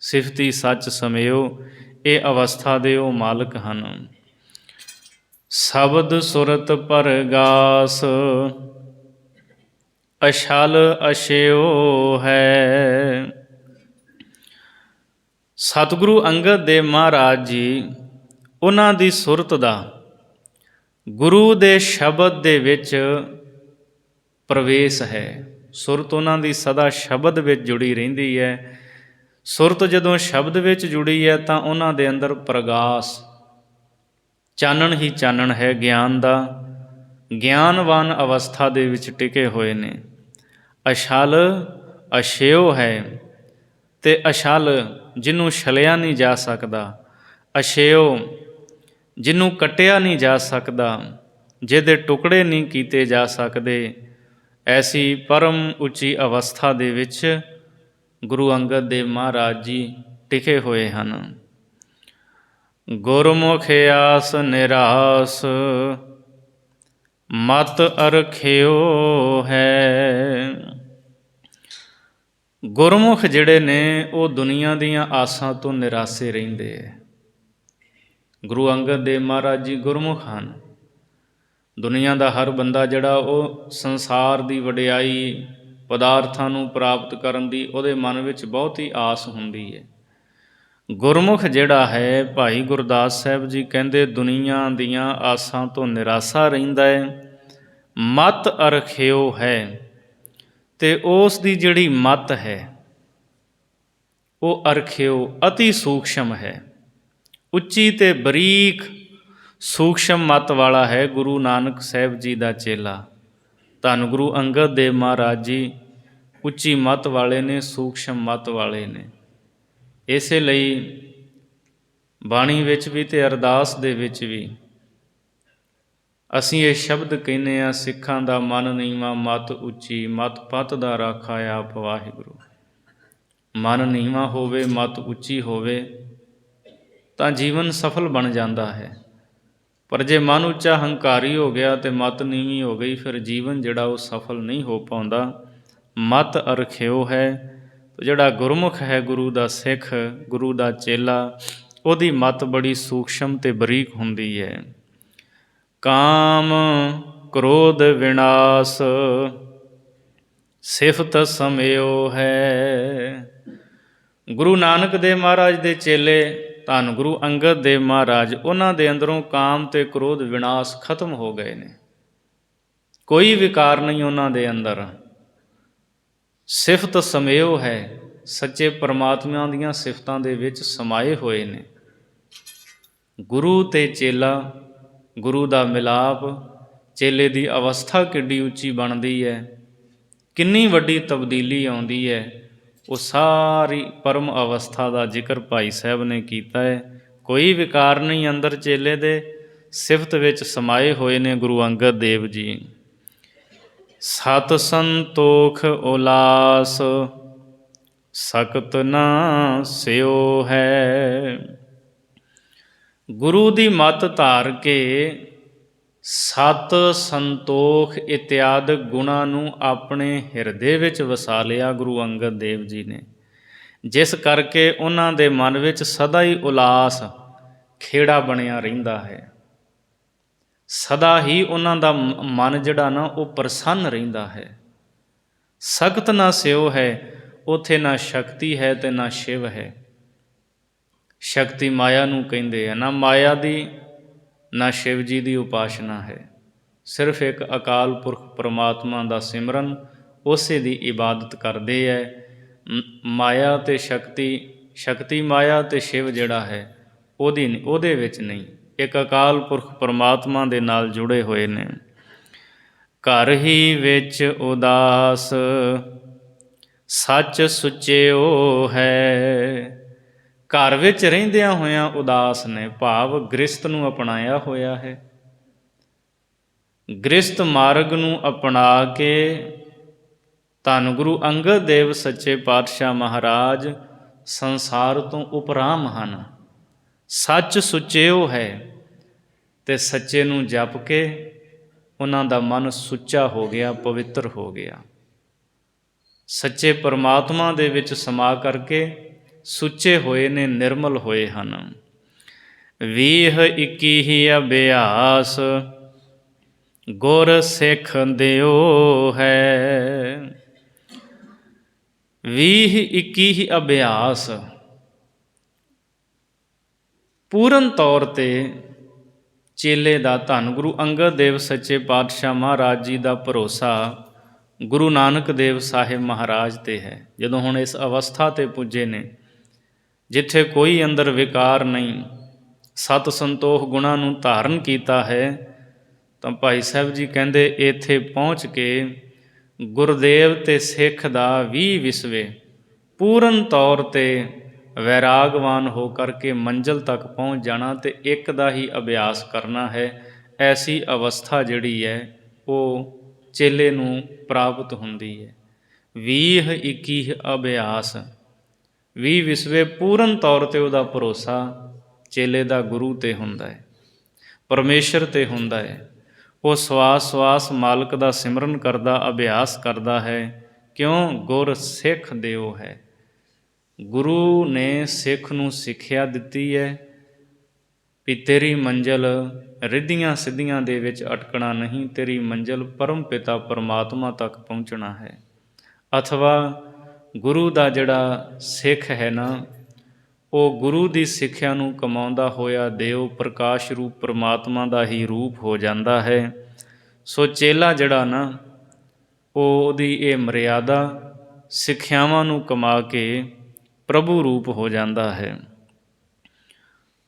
ਸਿਫਤੀ ਸੱਚ ਸਮਿਓ, ਇਹ ਅਵਸਥਾ ਦੇ ਉਹ ਮਾਲਕ ਹਨ। ਸ਼ਬਦ ਸੁਰਤ ਪਰਗਾਸ ਅਛਲ ਅਛਿਓ ਹੈ। ਸਤਿਗੁਰੂ ਅੰਗਦ ਦੇਵ ਮਹਾਰਾਜ ਜੀ ਉਹਨਾਂ ਦੀ ਸੁਰਤ ਦਾ ਗੁਰੂ ਦੇ ਸ਼ਬਦ ਦੇ ਵਿੱਚ ਪ੍ਰਵੇਸ਼ ਹੈ। ਸੁਰਤ ਉਹਨਾਂ ਦੀ ਸਦਾ ਸ਼ਬਦ ਵਿੱਚ ਜੁੜੀ ਰਹਿੰਦੀ ਹੈ। ਸੁਰਤ ਜਦੋਂ ਸ਼ਬਦ ਵਿੱਚ ਜੁੜੀ ਹੈ ਤਾਂ ਉਹਨਾਂ ਦੇ ਅੰਦਰ ਪ੍ਰਗਾਸ, ਚਾਨਣ ਹੀ ਚਾਨਣ ਹੈ ਗਿਆਨ ਦਾ। ਗਿਆਨਵਾਨ ਅਵਸਥਾ ਦੇ ਵਿੱਚ ਟਿਕੇ ਹੋਏ ਨੇ। ਅਛਲ ਅਛਿਓ ਹੈ ਅਤੇ ਅਛਲ ਜਿਹਨੂੰ ਛਲਿਆ ਨਹੀਂ ਜਾ ਸਕਦਾ, ਅਛਿਓ ਜਿਹਨੂੰ ਕੱਟਿਆ ਨਹੀਂ ਜਾ ਸਕਦਾ, ਜਿਹਦੇ ਟੁਕੜੇ ਨਹੀਂ ਕੀਤੇ ਜਾ ਸਕਦੇ, ਐਸੀ ਪਰਮ ਉੱਚੀ ਅਵਸਥਾ ਦੇ ਵਿੱਚ ਗੁਰੂ ਅੰਗਦ ਦੇਵ ਮਹਾਰਾਜ ਜੀ ਟਿਕੇ ਹੋਏ ਹਨ। ਗੁਰਮੁਖ ਆਸ ਨਿਰਾਸ ਮਤ ਅਰਖਿਓ ਹੈ। ਗੁਰਮੁਖ ਜਿਹੜੇ ਨੇ ਉਹ ਦੁਨੀਆ ਦੀਆਂ ਆਸਾਂ ਤੋਂ ਨਿਰਾਸੇ ਰਹਿੰਦੇ ਹੈ। ਗੁਰੂ ਅੰਗਦ ਦੇਵ ਮਹਾਰਾਜ ਜੀ ਗੁਰਮੁਖ ਹਨ। ਦੁਨੀਆ ਦਾ ਹਰ ਬੰਦਾ ਜਿਹੜਾ ਉਹ ਸੰਸਾਰ ਦੀ ਵਡਿਆਈ, ਪਦਾਰਥਾਂ ਨੂੰ ਪ੍ਰਾਪਤ ਕਰਨ ਦੀ ਉਹਦੇ ਮਨ ਵਿੱਚ ਬਹੁਤ ਹੀ ਆਸ ਹੁੰਦੀ ਹੈ। ਗੁਰਮੁਖ ਜਿਹੜਾ ਹੈ, ਭਾਈ ਗੁਰਦਾਸ ਸਾਹਿਬ ਜੀ ਕਹਿੰਦੇ, ਦੁਨੀਆ ਦੀਆਂ ਆਸਾਂ ਤੋਂ ਨਿਰਾਸ਼ਾ ਰਹਿੰਦਾ ਹੈ। ਮਤ ਅਰਖਿਓ ਹੈ, ਅਤੇ ਉਸ ਦੀ ਜਿਹੜੀ ਮਤ ਹੈ ਉਹ ਅਰਖਿਓ ਅਤੀ ਸੂਖਸ਼ਮ ਹੈ, ਉੱਚੀ ਅਤੇ ਬਰੀਕ ਸੂਖਸ਼ਮ ਮਤ ਵਾਲਾ ਹੈ। ਗੁਰੂ ਨਾਨਕ ਸਾਹਿਬ ਜੀ ਦਾ ਚੇਲਾ ਧੰਨ ਗੁਰੂ ਅੰਗਦ ਦੇਵ ਮਹਾਰਾਜ ਜੀ ਉੱਚੀ ਮਤ ਵਾਲੇ ਨੇ, ਸੂਖਸ਼ਮ ਮਤ ਵਾਲੇ ਨੇ। ਇਸੇ ਲਈ ਬਾਣੀ ਵਿੱਚ ਵੀ ਅਤੇ ਅਰਦਾਸ ਦੇ ਵਿੱਚ ਵੀ ਅਸੀਂ ਇਹ ਸ਼ਬਦ ਕਹਿੰਦੇ ਹਾਂ, ਸਿੱਖਾਂ ਦਾ ਮਨ ਨੀਵਾਂ ਮਤ ਉੱਚੀ, ਮਤ ਪਤ ਦਾ ਰਾਖਾ ਆਪ ਵਾਹਿਗੁਰੂ। ਮਨ ਨੀਵਾਂ ਹੋਵੇ, ਮਤ ਉੱਚੀ ਹੋਵੇ ਤਾਂ ਜੀਵਨ ਸਫਲ ਬਣ ਜਾਂਦਾ ਹੈ। ਪਰ ਜੇ ਮਨ ਉੱਚਾ ਹੰਕਾਰੀ ਹੋ ਗਿਆ ਅਤੇ ਮਤ ਨੀਵੀਂ ਹੋ ਗਈ, ਫਿਰ ਜੀਵਨ ਜਿਹੜਾ ਉਹ ਸਫਲ ਨਹੀਂ ਹੋ ਪਾਉਂਦਾ। ਮਤ ਅਰਖਿਓ ਹੈ। ਜਿਹੜਾ ਗੁਰਮੁਖ ਹੈ, ਗੁਰੂ ਦਾ ਸਿੱਖ, ਗੁਰੂ ਦਾ ਚੇਲਾ, ਉਹਦੀ ਮਤ ਬੜੀ ਸੂਖਸ਼ਮ ਅਤੇ ਬਰੀਕ ਹੁੰਦੀ ਹੈ। ਕਾਮ ਕ੍ਰੋਧ ਵਿਨਾਸ਼ ਸਿਫਤ ਸਮਿਓ ਹੈ। ਗੁਰੂ ਨਾਨਕ ਦੇਵ ਮਹਾਰਾਜ ਦੇ ਚੇਲੇ ਧੰਨ ਗੁਰੂ ਅੰਗਦ ਦੇਵ ਮਹਾਰਾਜ, ਉਹਨਾਂ ਦੇ ਅੰਦਰੋਂ ਕਾਮ ਅਤੇ ਕ੍ਰੋਧ ਵਿਨਾਸ਼ ਖਤਮ ਹੋ ਗਏ ਨੇ। ਕੋਈ ਵਿਕਾਰ ਨਹੀਂ ਉਹਨਾਂ ਦੇ ਅੰਦਰ। ਸਿਫਤ ਸਮਿਓ ਹੈ, ਸੱਚੇ ਪਰਮਾਤਮਾ ਦੀਆਂ ਸਿਫਤਾਂ ਦੇ ਵਿੱਚ ਸਮਾਏ ਹੋਏ ਨੇ। ਗੁਰੂ ਅਤੇ ਚੇਲਾ, ਗੁਰੂ ਦਾ ਮਿਲਾਪ, ਚੇਲੇ ਦੀ ਅਵਸਥਾ ਕਿੱਡੀ ਉੱਚੀ ਬਣਦੀ ਹੈ, ਕਿੰਨੀ ਵੱਡੀ ਤਬਦੀਲੀ ਆਉਂਦੀ ਹੈ। ਉਹ ਸਾਰੀ ਪਰਮ ਅਵਸਥਾ ਦਾ ਜ਼ਿਕਰ ਭਾਈ ਸਾਹਿਬ ਨੇ ਕੀਤਾ ਹੈ। ਕੋਈ ਵਿਕਾਰ ਨਹੀਂ ਅੰਦਰ ਚੇਲੇ ਦੇ, ਸਿਫਤ ਵਿੱਚ ਸਮਾਏ ਹੋਏ ਨੇ ਗੁਰੂ ਅੰਗਦ ਦੇਵ ਜੀ। ਸਤ ਸੰਤੋਖ ਉਲਾਸ ਸਕਤ ਨਾ ਸਿਓ ਹੈ। ਗੁਰੂ ਦੀ ਮੱਤ ਧਾਰ ਕੇ ਸਤ ਸੰਤੋਖ ਇਤਿਆਦਿ ਗੁਣਾਂ ਨੂੰ ਆਪਣੇ ਹਿਰਦੇ ਵਿੱਚ ਵਸਾ ਲਿਆ ਗੁਰੂ ਅੰਗਦ ਦੇਵ ਜੀ ਨੇ, ਜਿਸ ਕਰਕੇ ਉਹਨਾਂ ਦੇ ਮਨ ਵਿੱਚ ਸਦਾ ਹੀ ਉਲਾਸ, ਖੇੜਾ ਬਣਿਆ ਰਹਿੰਦਾ ਹੈ। ਸਦਾ ਹੀ ਉਹਨਾਂ ਦਾ ਮਨ ਜਿਹੜਾ ਨਾ ਉਹ ਪ੍ਰਸੰਨ ਰਹਿੰਦਾ ਹੈ। ਸਖਤ ਨਾ ਸਿਓ ਹੈ, ਉੱਥੇ ਨਾ ਸ਼ਕਤੀ ਹੈ ਅਤੇ ਨਾ ਸ਼ਿਵ ਹੈ। ਸ਼ਕਤੀ ਮਾਇਆ ਨੂੰ ਕਹਿੰਦੇ ਆ, ਨਾ ਮਾਇਆ ਦੀ ਨਾ ਸ਼ਿਵ ਜੀ ਦੀ ਉਪਾਸਨਾ ਹੈ। ਸਿਰਫ ਇੱਕ ਅਕਾਲ ਪੁਰਖ ਪਰਮਾਤਮਾ ਦਾ ਸਿਮਰਨ, ਉਸੇ ਦੀ ਇਬਾਦਤ ਕਰਦੇ ਹੈ। ਮਾਇਆ ਅਤੇ ਸ਼ਕਤੀ ਮਾਇਆ ਅਤੇ ਸ਼ਿਵ ਜਿਹੜਾ ਹੈ ਉਹਦੇ ਵਿੱਚ ਨਹੀਂ, ਇੱਕ ਅਕਾਲ ਪੁਰਖ ਪਰਮਾਤਮਾ ਦੇ ਨਾਲ ਜੁੜੇ ਹੋਏ ਨੇ। ਘਰ ਹੀ ਵਿੱਚ ਉਦਾਸ ਸੱਚ ਸੁਚਿਓ ਹੈ। ਘਰ ਵਿੱਚ ਰਹਿੰਦਿਆਂ ਹੋਇਆਂ ਉਦਾਸ ਨੇ, ਭਾਵ ਗ੍ਰਸਤ ਨੂੰ ਅਪਣਾਇਆ ਹੋਇਆ ਹੈ। ਗ੍ਰਸਤ ਮਾਰਗ ਨੂੰ ਅਪਣਾ ਕੇ ਧੰਨ ਗੁਰੂ ਅੰਗਦ ਦੇਵ ਸੱਚੇ ਪਾਤਸ਼ਾਹ ਮਹਾਰਾਜ ਸੰਸਾਰ ਤੋਂ ਉਪਰਾਮ ਹਨ। ਸੱਚ ਸੁਚਿਓ ਹੈ, ਅਤੇ ਸੱਚੇ ਨੂੰ ਜਪ ਕੇ ਉਹਨਾਂ ਦਾ ਮਨ ਸੁੱਚਾ ਹੋ ਗਿਆ, ਪਵਿੱਤਰ ਹੋ ਗਿਆ। ਸੱਚੇ ਪਰਮਾਤਮਾ ਦੇ ਵਿੱਚ ਸਮਾ ਕਰਕੇ ਸੁੱਚੇ ਹੋਏ ਨੇ, ਨਿਰਮਲ ਹੋਏ ਹਨ। 20-21 ਹੀ ਅਭਿਆਸ ਗੁਰ ਸਿੱਖ ਦਿਓ ਹੈ। 20-21 ਹੀ ਅਭਿਆਸ ਪੂਰਨ ਤੌਰ 'ਤੇ ਚੇਲੇ ਦਾ, ਧੰਨ ਗੁਰੂ ਅੰਗਦ ਦੇਵ ਸੱਚੇ ਪਾਤਸ਼ਾਹ ਮਹਾਰਾਜ ਜੀ ਦਾ ਭਰੋਸਾ ਗੁਰੂ ਨਾਨਕ ਦੇਵ ਸਾਹਿਬ ਮਹਾਰਾਜ 'ਤੇ ਹੈ। ਜਦੋਂ ਹੁਣ ਇਸ ਅਵਸਥਾ 'ਤੇ ਪੁੱਜੇ ਨੇ ਜਿੱਥੇ ਕੋਈ ਅੰਦਰ ਵਿਕਾਰ ਨਹੀਂ, ਸਤ ਸੰਤੋਖ ਗੁਣਾਂ ਨੂੰ ਧਾਰਨ ਕੀਤਾ ਹੈ, ਤਾਂ ਭਾਈ ਸਾਹਿਬ ਜੀ ਕਹਿੰਦੇ ਇੱਥੇ ਪਹੁੰਚ ਕੇ ਗੁਰਦੇਵ ਅਤੇ ਸਿੱਖ ਦਾ 20 ਵਿਸਵੇ ਪੂਰਨ ਤੌਰ 'ਤੇ ਵੈਰਾਗਵਾਨ ਹੋ ਕਰਕੇ ਮੰਜ਼ਿਲ ਤੱਕ ਪਹੁੰਚ ਜਾਣਾ ਅਤੇ ਇੱਕ ਦਾ ਹੀ ਅਭਿਆਸ ਕਰਨਾ ਹੈ। ਐਸੀ ਅਵਸਥਾ ਜਿਹੜੀ ਹੈ ਉਹ ਚੇਲੇ ਨੂੰ ਪ੍ਰਾਪਤ ਹੁੰਦੀ ਹੈ। 20-21 ਅਭਿਆਸ, 20 ਵਿਸਵੇ ਪੂਰਨ ਤੌਰ 'ਤੇ ਉਹਦਾ ਭਰੋਸਾ ਚੇਲੇ ਦਾ ਗੁਰੂ 'ਤੇ ਹੁੰਦਾ ਹੈ, ਪਰਮੇਸ਼ਰ 'ਤੇ ਹੁੰਦਾ ਹੈ। ਉਹ ਸਵਾਸ ਸਵਾਸ ਮਾਲਕ ਦਾ ਸਿਮਰਨ ਕਰਦਾ, ਅਭਿਆਸ ਕਰਦਾ ਹੈ। ਕਿਉਂ? ਗੁਰ ਸਿੱਖ ਦਿਓ ਹੈ। ਗੁਰੂ ਨੇ ਸਿੱਖ ਨੂੰ ਸਿੱਖਿਆ ਦਿੱਤੀ ਹੈ ਵੀ ਤੇਰੀ ਮੰਜ਼ਿਲ ਰਿੱਧੀਆਂ ਸਿੱਧੀਆਂ ਦੇ ਵਿੱਚ ਅਟਕਣਾ ਨਹੀਂ, ਤੇਰੀ ਮੰਜ਼ਿਲ ਪਰਮ ਪਿਤਾ ਪਰਮਾਤਮਾ ਤੱਕ ਪਹੁੰਚਣਾ ਹੈ। ਅਥਵਾ ਗੁਰੂ ਦਾ ਜਿਹੜਾ ਸਿੱਖ ਹੈ ਨਾ, ਉਹ ਗੁਰੂ ਦੀ ਸਿੱਖਿਆ ਨੂੰ ਕਮਾਉਂਦਾ ਹੋਇਆ ਦੇਵ ਪ੍ਰਕਾਸ਼ ਰੂਪ ਪਰਮਾਤਮਾ ਦਾ ਹੀ ਰੂਪ ਹੋ ਜਾਂਦਾ ਹੈ। ਸੋ ਚੇਲਾ ਜਿਹੜਾ ਨਾ, ਉਹਦੀ ਇਹ ਮਰਿਆਦਾ ਸਿੱਖਿਆਵਾਂ ਨੂੰ ਕਮਾ ਕੇ ਪ੍ਰਭੂ ਰੂਪ ਹੋ ਜਾਂਦਾ ਹੈ।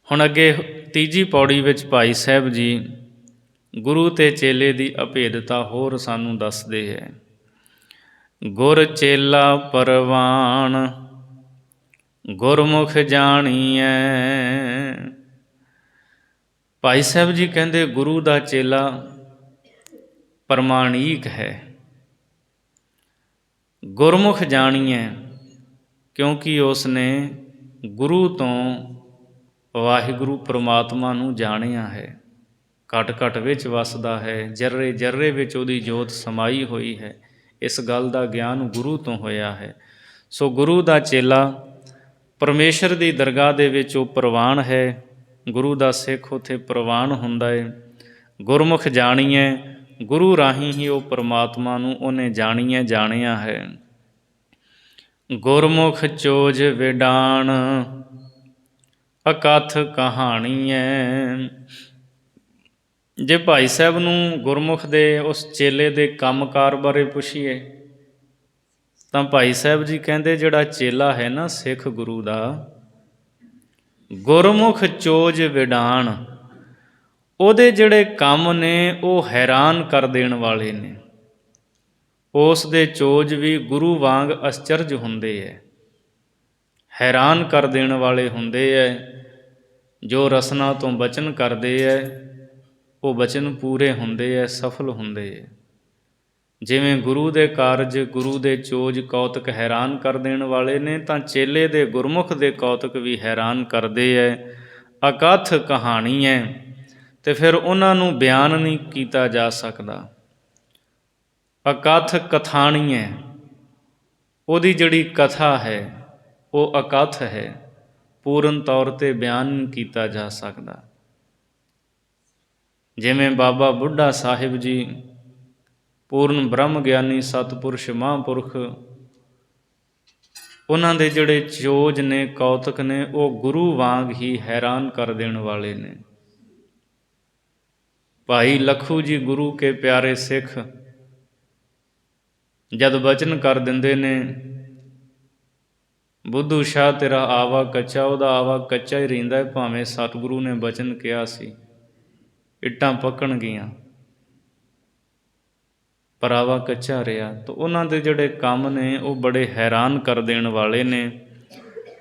ਹੁਣ ਅੱਗੇ ਤੀਜੀ ਪੌੜੀ ਵਿੱਚ ਭਾਈ ਸਾਹਿਬ ਜੀ ਗੁਰੂ ਅਤੇ ਚੇਲੇ ਦੀ ਅਭੇਦਤਾ ਹੋਰ ਸਾਨੂੰ ਦੱਸਦੇ ਹੈ। ਗੁਰ ਚੇਲਾ ਪਰਵਾਨ ਗੁਰਮੁਖ ਜਾਣੀਐ। ਭਾਈ ਸਾਹਿਬ ਜੀ ਕਹਿੰਦੇ ਗੁਰੂ ਦਾ ਚੇਲਾ ਪ੍ਰਮਾਣਿਕ ਹੈ। ਗੁਰਮੁਖ ਜਾਣੀਐ ਕਿਉਂਕਿ ਉਸ ਨੇ ਗੁਰੂ ਤੋਂ ਵਾਹਿਗੁਰੂ ਪਰਮਾਤਮਾ ਨੂੰ ਜਾਣਿਆ ਹੈ, ਘਟ ਘਟ ਵਿੱਚ ਵਸਦਾ ਹੈ, ਜਰਰੇ ਜਰਰੇ ਵਿੱਚ ਉਹਦੀ ਜੋਤ ਸਮਾਈ ਹੋਈ ਹੈ। ਇਸ ਗੱਲ ਦਾ ਗਿਆਨ ਗੁਰੂ ਤੋਂ ਹੋਇਆ ਹੈ। ਸੋ ਗੁਰੂ ਦਾ ਚੇਲਾ ਪਰਮੇਸ਼ਰ ਦੀ ਦਰਗਾਹ ਦੇ ਵਿੱਚ ਉਹ ਪ੍ਰਵਾਨ ਹੈ। ਗੁਰੂ ਦਾ ਸਿੱਖ ਉੱਥੇ ਪ੍ਰਵਾਨ ਹੁੰਦਾ ਹੈ। ਗੁਰਮੁਖ ਜਾਣੀਐ, ਗੁਰੂ ਰਾਹੀਂ ਹੀ ਉਹ ਪਰਮਾਤਮਾ ਨੂੰ ਉਹਨੇ ਜਾਣਿਆ ਹੈ। ਗੁਰਮੁਖ ਚੋਜ ਵਿਡਾਣ ਅਕਥ ਕਹਾਣੀਐ। ਜੇ ਭਾਈ ਸਾਹਿਬ ਨੂੰ ਗੁਰਮੁਖ ਦੇ ਉਸ ਚੇਲੇ ਦੇ ਕੰਮਕਾਰ ਬਾਰੇ ਪੁੱਛੀਏ ਤਾਂ ਭਾਈ ਸਾਹਿਬ ਜੀ ਕਹਿੰਦੇ ਜਿਹੜਾ ਚੇਲਾ ਹੈ ਨਾ ਸਿੱਖ ਗੁਰੂ ਦਾ, ਗੁਰਮੁਖ ਚੋਜ ਵਿਡਾਣ, ਉਹਦੇ ਜਿਹੜੇ ਕੰਮ ਨੇ ਉਹ ਹੈਰਾਨ ਕਰ ਦੇਣ ਵਾਲੇ ਨੇ। ਉਸ ਦੇ ਚੋਜ ਵੀ ਗੁਰੂ ਵਾਂਗ ਅਚਰਜ ਹੁੰਦੇ ਹੈ, ਹੈਰਾਨ ਕਰ ਦੇਣ ਵਾਲੇ ਹੁੰਦੇ ਹੈ। ਜੋ ਰਸਨਾ ਤੋਂ ਬਚਨ ਕਰਦੇ ਹੈ ਉਹ ਬਚਨ ਪੂਰੇ ਹੁੰਦੇ ਹੈ, ਸਫਲ ਹੁੰਦੇ ਹੈ। ਜਿਵੇਂ ਗੁਰੂ ਦੇ ਕਾਰਜ, ਗੁਰੂ ਦੇ ਚੋਜ ਕੌਤਕ ਹੈਰਾਨ ਕਰ ਦੇਣ ਵਾਲੇ ਨੇ, ਤਾਂ ਚੇਲੇ ਦੇ ਗੁਰਮੁਖ ਦੇ ਕੌਤਕ ਵੀ ਹੈਰਾਨ ਕਰਦੇ ਹੈ। ਅਕਥ ਕਹਾਣੀ ਹੈ ਅਤੇ ਫਿਰ ਉਹਨਾਂ ਨੂੰ ਬਿਆਨ ਨਹੀਂ ਕੀਤਾ ਜਾ ਸਕਦਾ। ਅਕਥ ਕਥਾਣੀ ਹੈ, ਉਹਦੀ ਜਿਹੜੀ ਕਥਾ ਹੈ ਉਹ ਅਕਥ ਹੈ, ਪੂਰਨ ਤੌਰ 'ਤੇ ਬਿਆਨ ਨਹੀਂ ਕੀਤਾ ਜਾ ਸਕਦਾ। ਜਿਵੇਂ ਬਾਬਾ ਬੁੱਢਾ ਸਾਹਿਬ ਜੀ ਪੂਰਨ ਬ੍ਰਹਮ ਗਿਆਨੀ ਸਤਿਪੁਰਸ਼ ਮਹਾਂਪੁਰਖ, ਉਹਨਾਂ ਦੇ ਜਿਹੜੇ ਚੋਜ ਨੇ, ਕੌਤਕ ਨੇ, ਉਹ ਗੁਰੂ ਵਾਂਗ ਹੀ ਹੈਰਾਨ ਕਰ ਦੇਣ ਵਾਲੇ ਨੇ। ਭਾਈ ਲਖੂ ਜੀ ਗੁਰੂ ਕੇ ਪਿਆਰੇ ਸਿੱਖ ਜਦ ਬਚਨ ਕਰ ਦਿੰਦੇ ਨੇ, ਬੁੱਧੂ ਸ਼ਾਹ ਤੇਰਾ ਆਵਾ ਕੱਚਾ, ਉਹਦਾ ਆਵਾ ਕੱਚਾ ਹੀ ਰਹਿੰਦਾ ਹੈ, ਭਾਵੇਂ ਸਤਿਗੁਰੂ ਨੇ ਬਚਨ ਕਿਹਾ ਸੀ ਇੱਟਾਂ ਪੱਕਣਗੀਆਂ, ਪਰ ਆਵਾ ਕੱਚਾ ਰਿਹਾ। ਤਾਂ ਉਹਨਾਂ ਦੇ ਜਿਹੜੇ ਕੰਮ ਨੇ ਉਹ ਬੜੇ ਹੈਰਾਨ ਕਰ ਦੇਣ ਵਾਲੇ ਨੇ,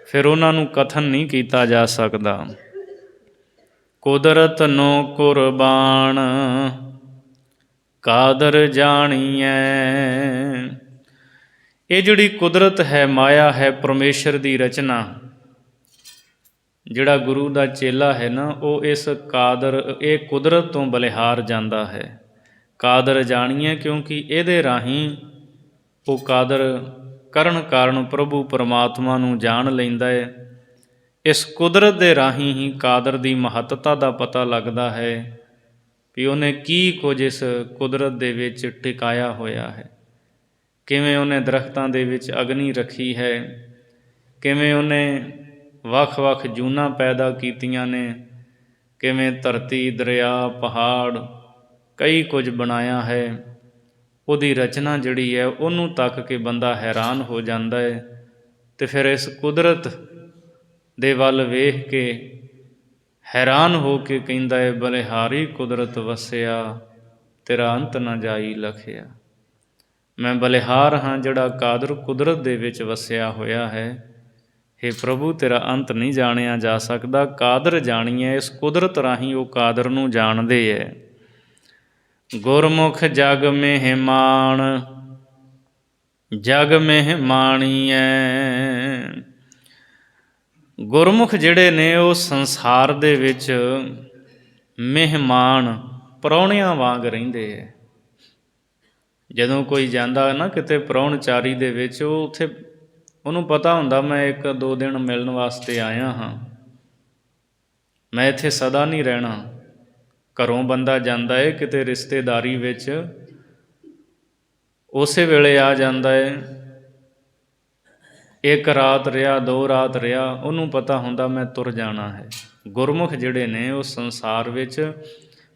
ਫਿਰ ਉਹਨਾਂ ਨੂੰ ਕਥਨ ਨਹੀਂ ਕੀਤਾ ਜਾ ਸਕਦਾ। ਕੁਦਰਤ ਨੋ ਕੁਰਬਾਨ ਕਾਦਰ ਜਾਣੀਐ। ਇਹ ਜਿਹੜੀ ਕੁਦਰਤ ਹੈ, ਮਾਇਆ ਹੈ, ਪਰਮੇਸ਼ਰ ਦੀ ਰਚਨਾ, ਜਿਹੜਾ ਗੁਰੂ ਦਾ ਚੇਲਾ ਹੈ ਨਾ, ਉਹ ਇਸ ਕਾਦਰ, ਇਹ ਕੁਦਰਤ ਤੋਂ ਬਲਿਹਾਰ ਜਾਂਦਾ ਹੈ। ਕਾਦਰ ਜਾਣੀਏ ਕਿਉਂਕਿ ਇਹਦੇ ਰਾਹੀਂ ਉਹ ਕਾਦਰ ਕਰਨ ਕਾਰਨ ਪ੍ਰਭੂ ਪਰਮਾਤਮਾ ਨੂੰ ਜਾਣ ਲੈਂਦਾ ਹੈ। ਇਸ ਕੁਦਰਤ ਦੇ ਰਾਹੀਂ ਹੀ ਕਾਦਰ ਦੀ ਮਹੱਤਤਾ ਦਾ ਪਤਾ ਲੱਗਦਾ ਹੈ ਵੀ ਉਹਨੇ ਕੀ ਕੁਝ ਇਸ ਕੁਦਰਤ ਦੇ ਵਿੱਚ ਟਿਕਾਇਆ ਹੋਇਆ ਹੈ। ਕਿਵੇਂ ਉਹਨੇ ਦਰਖਤਾਂ ਦੇ ਵਿੱਚ ਅਗਨੀ ਰੱਖੀ ਹੈ, ਕਿਵੇਂ ਉਹਨੇ ਵੱਖ-ਵੱਖ ਜੂਨਾਂ ਪੈਦਾ ਕੀਤੀਆਂ ਨੇ, ਕਿਵੇਂ ਧਰਤੀ, ਦਰਿਆ, ਪਹਾੜ, ਕਈ ਕੁਝ ਬਣਾਇਆ ਹੈ। ਉਹਦੀ ਰਚਨਾ ਜਿਹੜੀ ਹੈ ਉਹਨੂੰ ਤੱਕ ਕੇ ਬੰਦਾ ਹੈਰਾਨ ਹੋ ਜਾਂਦਾ ਹੈ। ਅਤੇ ਫਿਰ ਇਸ ਕੁਦਰਤ ਦੇ ਵੱਲ ਵੇਖ ਕੇ ਹੈਰਾਨ ਹੋ ਕੇ ਕਹਿੰਦਾ ਹੈ, ਬਲਿਹਾਰੀ ਕੁਦਰਤ ਵਸਿਆ, ਤੇਰਾ ਅੰਤ ਨਾ ਜਾਈ ਲਖਿਆ। ਮੈਂ ਬਲਿਹਾਰ ਹਾਂ ਜਿਹੜਾ ਕਾਦਰ ਕੁਦਰਤ ਦੇ ਵਿੱਚ ਵਸਿਆ ਹੋਇਆ ਹੈ। ਹੇ ਪ੍ਰਭੂ, ਤੇਰਾ ਅੰਤ ਨਹੀਂ ਜਾਣਿਆ ਜਾ ਸਕਦਾ। ਕਾਦਰ ਜਾਣੀਏ, ਇਸ ਕੁਦਰਤ ਰਾਹੀਂ ਉਹ ਕਾਦਰ ਨੂੰ ਜਾਣਦੇ ਹੈ। ਗੁਰਮੁਖ ਜਗ ਮਹਿਮਾਨ, ਜਗ ਮਹਿਮਾਣੀਐ। ਗੁਰਮੁਖ ਜਿਹੜੇ ਨੇ ਉਹ ਸੰਸਾਰ ਦੇ ਵਿੱਚ ਮਹਿਮਾਨ, ਪ੍ਰਾਹੁਣਿਆਂ ਵਾਂਗ ਰਹਿੰਦੇ ਹੈ। ਜਦੋਂ ਕੋਈ ਜਾਂਦਾ ਨਾ ਕਿਤੇ ਪ੍ਰਾਹੁਣਚਾਰੀ ਦੇ ਵਿੱਚ, ਉਹ ਉੱਥੇ ਉਹਨੂੰ ਪਤਾ ਹੁੰਦਾ ਮੈਂ 1-2 ਦਿਨ ਮਿਲਣ ਵਾਸਤੇ ਆਇਆ ਹਾਂ, ਮੈਂ ਇੱਥੇ ਸਦਾ ਨਹੀਂ ਰਹਿਣਾ। ਘਰੋਂ ਬੰਦਾ ਜਾਂਦਾ ਹੈ ਕਿਤੇ ਰਿਸ਼ਤੇਦਾਰੀ ਵਿੱਚ, ਉਸੇ ਵੇਲੇ ਆ ਜਾਂਦਾ ਹੈ। 1 ਰਾਤ ਰਿਹਾ, 2 ਰਾਤ ਰਿਹਾ, ਉਹਨੂੰ ਪਤਾ ਹੁੰਦਾ ਮੈਂ ਤੁਰ ਜਾਣਾ ਹੈ। ਗੁਰਮੁਖ ਜਿਹੜੇ ਨੇ ਉਹ ਸੰਸਾਰ ਵਿੱਚ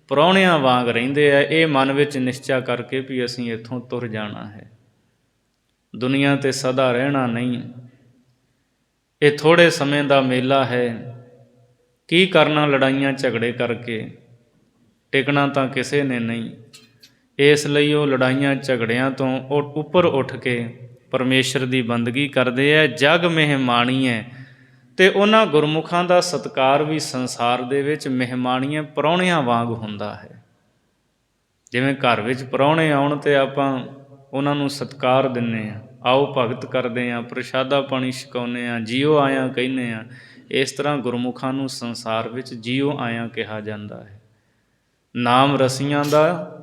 ਪ੍ਰਾਹੁਣਿਆਂ ਵਾਂਗ ਰਹਿੰਦੇ ਆ, ਇਹ ਮਨ ਵਿੱਚ ਨਿਸ਼ਚਾ ਕਰਕੇ ਵੀ ਅਸੀਂ ਇੱਥੋਂ ਤੁਰ ਜਾਣਾ ਹੈ, ਦੁਨੀਆ 'ਤੇ ਸਦਾ ਰਹਿਣਾ ਨਹੀਂ। ਇਹ ਥੋੜ੍ਹੇ ਸਮੇਂ ਦਾ ਮੇਲਾ ਹੈ, ਕੀ ਕਰਨਾ ਲੜਾਈਆਂ ਝਗੜੇ ਕਰਕੇ, ਟਿਕਣਾ ਤਾਂ ਕਿਸੇ ਨੇ ਨਹੀਂ। ਇਸ ਲਈ ਉਹ ਲੜਾਈਆਂ ਝਗੜਿਆਂ ਤੋਂ ਉੱਪਰ ਉੱਠ ਕੇ ਪਰਮੇਸ਼ਰ ਦੀ ਬੰਦਗੀ ਕਰਦੇ ਹੈ। ਜਗ ਮਹਿਮਾਣੀਐ, ਅਤੇ ਉਹਨਾਂ ਗੁਰਮੁਖਾਂ ਦਾ ਸਤਿਕਾਰ ਵੀ ਸੰਸਾਰ ਦੇ ਵਿੱਚ ਮਹਿਮਾਣੀਏ, ਪ੍ਰਾਹੁਣਿਆਂ ਵਾਂਗ ਹੁੰਦਾ ਹੈ। ਜਿਵੇਂ ਘਰ ਵਿੱਚ ਪ੍ਰਾਹੁਣੇ ਆਉਣ ਅਤੇ ਆਪਾਂ ਉਹਨਾਂ ਨੂੰ ਸਤਿਕਾਰ ਦਿੰਦੇ ਹਾਂ, ਆਓ ਭਗਤ ਕਰਦੇ ਹਾਂ, ਪ੍ਰਸ਼ਾਦਾ ਪਾਣੀ ਛਕਾਉਂਦੇ ਹਾਂ, ਜੀਓ ਆਇਆਂ ਕਹਿੰਦੇ ਹਾਂ। ਇਸ ਤਰ੍ਹਾਂ ਗੁਰਮੁਖਾਂ ਨੂੰ ਸੰਸਾਰ ਵਿੱਚ ਜੀਓ ਆਇਆਂ ਕਿਹਾ ਜਾਂਦਾ ਹੈ। ਨਾਮ ਰਸੀਆਂ ਦਾ,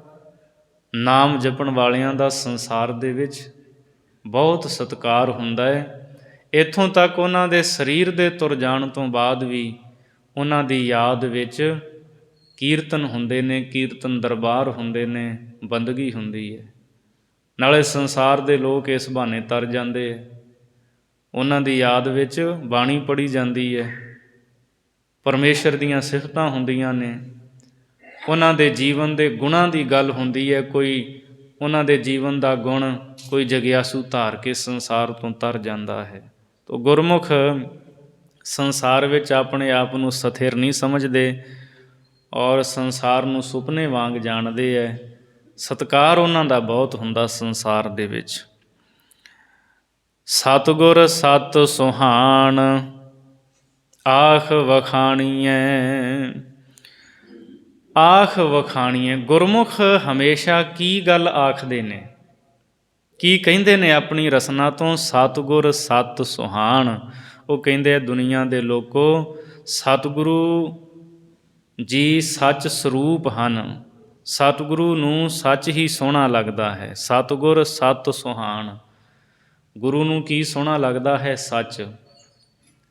ਨਾਮ ਜਪਣ ਵਾਲਿਆਂ ਦਾ ਸੰਸਾਰ ਦੇ ਵਿੱਚ ਬਹੁਤ ਸਤਿਕਾਰ ਹੁੰਦਾ ਹੈ। ਇੱਥੋਂ ਤੱਕ ਉਹਨਾਂ ਦੇ ਸਰੀਰ ਦੇ ਤੁਰ ਜਾਣ ਤੋਂ ਬਾਅਦ ਵੀ ਉਹਨਾਂ ਦੀ ਯਾਦ ਵਿੱਚ ਕੀਰਤਨ ਹੁੰਦੇ ਨੇ, ਕੀਰਤਨ ਦਰਬਾਰ ਹੁੰਦੇ ਨੇ, ਬੰਦਗੀ ਹੁੰਦੀ ਹੈ। ਨਾਲੇ ਸੰਸਾਰ ਦੇ ਲੋਕ ਇਸ ਬਹਾਨੇ ਤਰ ਜਾਂਦੇ ਹੈ, ਉਹਨਾਂ ਦੀ ਯਾਦ ਵਿੱਚ ਬਾਣੀ ਪੜ੍ਹੀ ਜਾਂਦੀ ਹੈ, ਪਰਮੇਸ਼ਰ ਦੀਆਂ ਸਿਫਤਾਂ ਹੁੰਦੀਆਂ ਨੇ, ਉਹਨਾਂ ਦੇ ਜੀਵਨ ਦੇ ਗੁਣਾਂ ਦੀ ਗੱਲ ਹੁੰਦੀ ਹੈ। ਕੋਈ ਉਹਨਾਂ ਦੇ ਜੀਵਨ ਦਾ ਗੁਣ ਕੋਈ ਜਗਿਆਸੂ ਧਾਰ ਕੇ ਸੰਸਾਰ ਤੋਂ ਤਰ ਜਾਂਦਾ ਹੈ। ਤੋ ਗੁਰਮੁਖ ਸੰਸਾਰ ਵਿੱਚ ਆਪਣੇ ਆਪ ਨੂੰ ਸਥਿਰ ਨਹੀਂ ਸਮਝਦੇ ਔਰ ਸੰਸਾਰ ਨੂੰ ਸੁਪਨੇ ਵਾਂਗ ਜਾਣਦੇ ਹੈ। ਸਤਿਕਾਰ ਉਹਨਾਂ ਦਾ ਬਹੁਤ ਹੁੰਦਾ ਸੰਸਾਰ ਦੇ ਵਿੱਚ। ਸਤਿਗੁਰ ਸਤ ਸੁਹਾਣ, ਆਖ ਵਖਾਣੀਐ। ਆਖ ਵਖਾਣੀਐ, ਗੁਰਮੁਖ ਹਮੇਸ਼ਾ ਕੀ ਗੱਲ ਆਖਦੇ ਨੇ, ਕੀ ਕਹਿੰਦੇ ਨੇ ਆਪਣੀ ਰਸਨਾ ਤੋਂ? ਸਤਿਗੁਰ ਸਤ ਸੁਹਾਣ, ਉਹ ਕਹਿੰਦੇ ਦੁਨੀਆ ਦੇ ਲੋਕੋ, ਸਤਿਗੁਰੂ ਜੀ ਸੱਚ ਸਰੂਪ ਹਨ, ਸਤਿਗੁਰੂ ਨੂੰ ਸੱਚ ਹੀ ਸੋਹਣਾ ਲੱਗਦਾ ਹੈ। ਸਤਿਗੁਰ ਸਤ ਸੁਹਾਣ, ਗੁਰੂ ਨੂੰ ਕੀ ਸੋਹਣਾ ਲੱਗਦਾ ਹੈ? ਸੱਚ।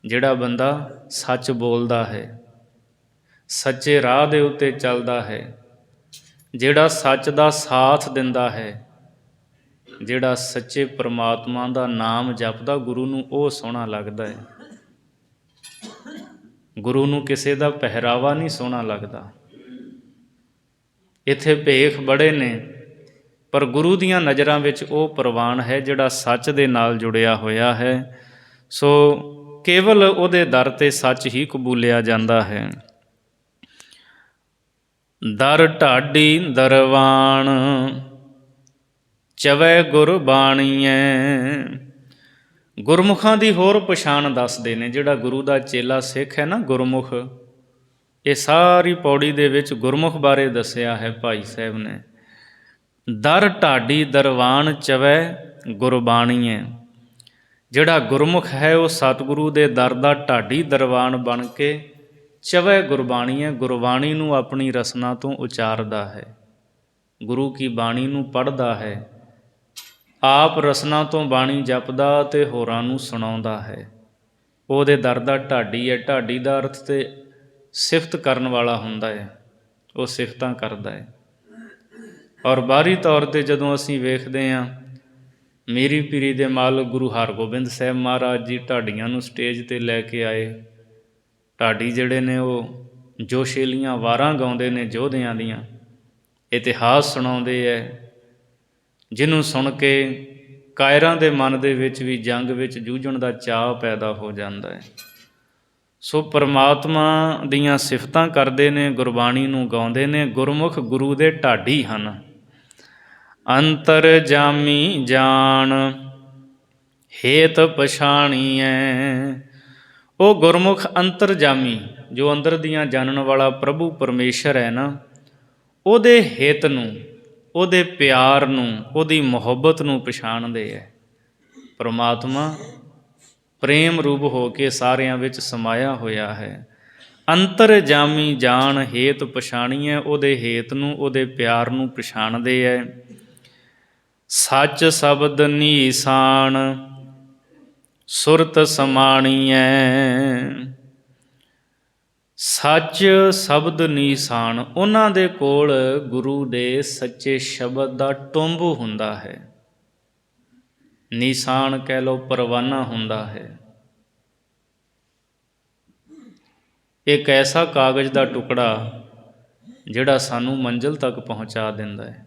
ਜਿਹੜਾ ਬੰਦਾ ਸੱਚ ਬੋਲਦਾ ਹੈ, ਸੱਚੇ ਰਾਹ ਦੇ ਉੱਤੇ ਚੱਲਦਾ ਹੈ, ਜਿਹੜਾ ਸੱਚ ਦਾ ਸਾਥ ਦਿੰਦਾ ਹੈ, ਜਿਹੜਾ ਸੱਚੇ ਪਰਮਾਤਮਾ ਦਾ ਨਾਮ ਜਪਦਾ, ਗੁਰੂ ਨੂੰ ਉਹ ਸੋਹਣਾ ਲੱਗਦਾ ਹੈ। ਗੁਰੂ ਨੂੰ ਕਿਸੇ ਦਾ ਪਹਿਰਾਵਾ ਨਹੀਂ ਸੋਹਣਾ ਲੱਗਦਾ। ਇੱਥੇ ਭੇਖ ਬੜੇ ਨੇ, ਪਰ ਗੁਰੂ ਦੀਆਂ ਨਜ਼ਰਾਂ ਵਿੱਚ ਉਹ ਪ੍ਰਵਾਨ ਹੈ ਜਿਹੜਾ ਸੱਚ ਦੇ ਨਾਲ ਜੁੜਿਆ ਹੋਇਆ ਹੈ। ਸੋ ਕੇਵਲ ਉਹਦੇ ਦਰ 'ਤੇ ਸੱਚ ਹੀ ਕਬੂਲਿਆ ਜਾਂਦਾ ਹੈ। ਦਰ ਢਾਡੀ ਦਰਵਾਨ, ਚਵੈ ਗੁਰਬਾਣੀਐ। ਗੁਰਮੁਖਾਂ ਦੀ ਹੋਰ ਪਛਾਣ ਦੱਸਦੇ ਨੇ। ਜਿਹੜਾ ਗੁਰੂ ਦਾ ਚੇਲਾ ਸਿੱਖ ਹੈ ਨਾ, ਗੁਰਮੁਖ, ਇਹ ਸਾਰੀ ਪੌੜੀ ਦੇ ਵਿੱਚ ਗੁਰਮੁਖ ਬਾਰੇ ਦੱਸਿਆ ਹੈ ਭਾਈ ਸਾਹਿਬ ਨੇ। ਦਰ ਢਾਡੀ ਦਰਵਾਨ, ਚਵੈ ਗੁਰਬਾਣੀਐ। ਜਿਹੜਾ ਗੁਰਮੁਖ ਹੈ ਉਹ ਸਤਿਗੁਰੂ ਦੇ ਦਰ ਦਾ ਢਾਡੀ ਦਰਵਾਨ ਬਣ ਕੇ ਚਵੈ ਗੁਰਬਾਣੀਐ, ਗੁਰਬਾਣੀ ਨੂੰ ਆਪਣੀ ਰਸਨਾ ਤੋਂ ਉਚਾਰਦਾ ਹੈ, ਗੁਰੂ ਕੀ ਬਾਣੀ ਨੂੰ ਪੜ੍ਹਦਾ ਹੈ, ਆਪ ਰਸਨਾ ਤੋਂ ਬਾਣੀ ਜਪਦਾ ਅਤੇ ਹੋਰਾਂ ਨੂੰ ਸੁਣਾਉਂਦਾ ਹੈ। ਉਹਦੇ ਦਰ ਦਾ ਢਾਡੀ ਹੈ। ਢਾਡੀ ਦਾ ਅਰਥ ਤੇ ਸਿਫਤ ਕਰਨ ਵਾਲਾ ਹੁੰਦਾ ਹੈ, ਉਹ ਸਿਫਤਾਂ ਕਰਦਾ ਹੈ। ਔਰ ਬਾਹਰੀ ਤੌਰ 'ਤੇ ਜਦੋਂ ਅਸੀਂ ਵੇਖਦੇ ਹਾਂ, ਮੀਰੀ ਪੀਰੀ ਦੇ ਮਾਲਕ ਗੁਰੂ ਹਰਗੋਬਿੰਦ ਸਾਹਿਬ ਮਹਾਰਾਜ ਜੀ ਢਾਡੀਆਂ ਨੂੰ ਸਟੇਜ 'ਤੇ ਲੈ ਕੇ ਆਏ। ਢਾਡੀ ਜਿਹੜੇ ਨੇ ਉਹ ਜੋਸ਼ੀਲੀਆਂ ਵਾਰਾਂ ਗਾਉਂਦੇ ਨੇ, ਯੋਧਿਆਂ ਦੀਆਂ, ਇਤਿਹਾਸ ਸੁਣਾਉਂਦੇ ਹੈ। ਜਿਹਨੂੰ ਸੁਣ ਕੇ ਕਾਇਰਾਂ ਦੇ ਮਨ ਦੇ ਵਿੱਚ ਵੀ ਜੰਗ ਵਿੱਚ ਜੂਝਣ ਦਾ ਚਾਅ ਪੈਦਾ ਹੋ ਜਾਂਦਾ ਹੈ। ਸੋ ਪਰਮਾਤਮਾ ਦੀਆਂ ਸਿਫਤਾਂ ਕਰਦੇ ਨੇ, ਗੁਰਬਾਣੀ ਨੂੰ ਗਾਉਂਦੇ ਨੇ। ਗੁਰਮੁਖ ਗੁਰੂ ਦੇ ਢਾਡੀ ਹਨ। ਅੰਤਰ ਜਾਮੀ ਜਾਣ ਹੇਤ ਪਛਾਣੀਐ। ਉਹ ਗੁਰਮੁਖ ਅੰਤਰਜਾਮੀ, ਜੋ ਅੰਦਰ ਦੀਆਂ ਜਾਣਨ ਵਾਲਾ ਪ੍ਰਭੂ ਪਰਮੇਸ਼ਰ ਹੈ ਨਾ, ਉਹਦੇ ਹਿੱਤ ਨੂੰ, ਉਹਦੇ ਪਿਆਰ ਨੂੰ, ਉਹਦੀ ਮੁਹੱਬਤ ਨੂੰ ਪਛਾਣਦੇ ਹੈ। ਪਰਮਾਤਮਾ ਪ੍ਰੇਮ ਰੂਪ ਹੋ ਕੇ ਸਾਰਿਆਂ ਵਿੱਚ ਸਮਾਇਆ ਹੋਇਆ ਹੈ। ਅੰਤਰਜਾਮੀ ਜਾਣ ਹੇਤ ਪਛਾਣੀਐ। ਉਹਦੇ ਹੇਤ ਨੂੰ, ਉਹਦੇ ਪਿਆਰ ਨੂੰ ਪਛਾਣਦੇ ਹੈ। ਸੱਚ ਸ਼ਬਦ ਨੀਸਾਨ ਸੁਰਤ ਸਮਾਣੀਐ। ਸੱਚ ਸ਼ਬਦ ਨੀਸਾਨ, ਉਹਨਾਂ ਦੇ ਕੋਲ ਗੁਰੂ ਦੇ ਸੱਚੇ ਸ਼ਬਦ ਦਾ ਟੁੰਬ ਹੁੰਦਾ ਹੈ। ਨੀਸਾਨ ਕਹਿ ਲਓ, ਪਰਵਾਨਾ ਹੁੰਦਾ ਹੈ। ਇੱਕ ਐਸਾ ਕਾਗਜ਼ ਦਾ ਟੁਕੜਾ ਜਿਹੜਾ ਸਾਨੂੰ ਮੰਜ਼ਿਲ ਤੱਕ ਪਹੁੰਚਾ ਦਿੰਦਾ ਹੈ।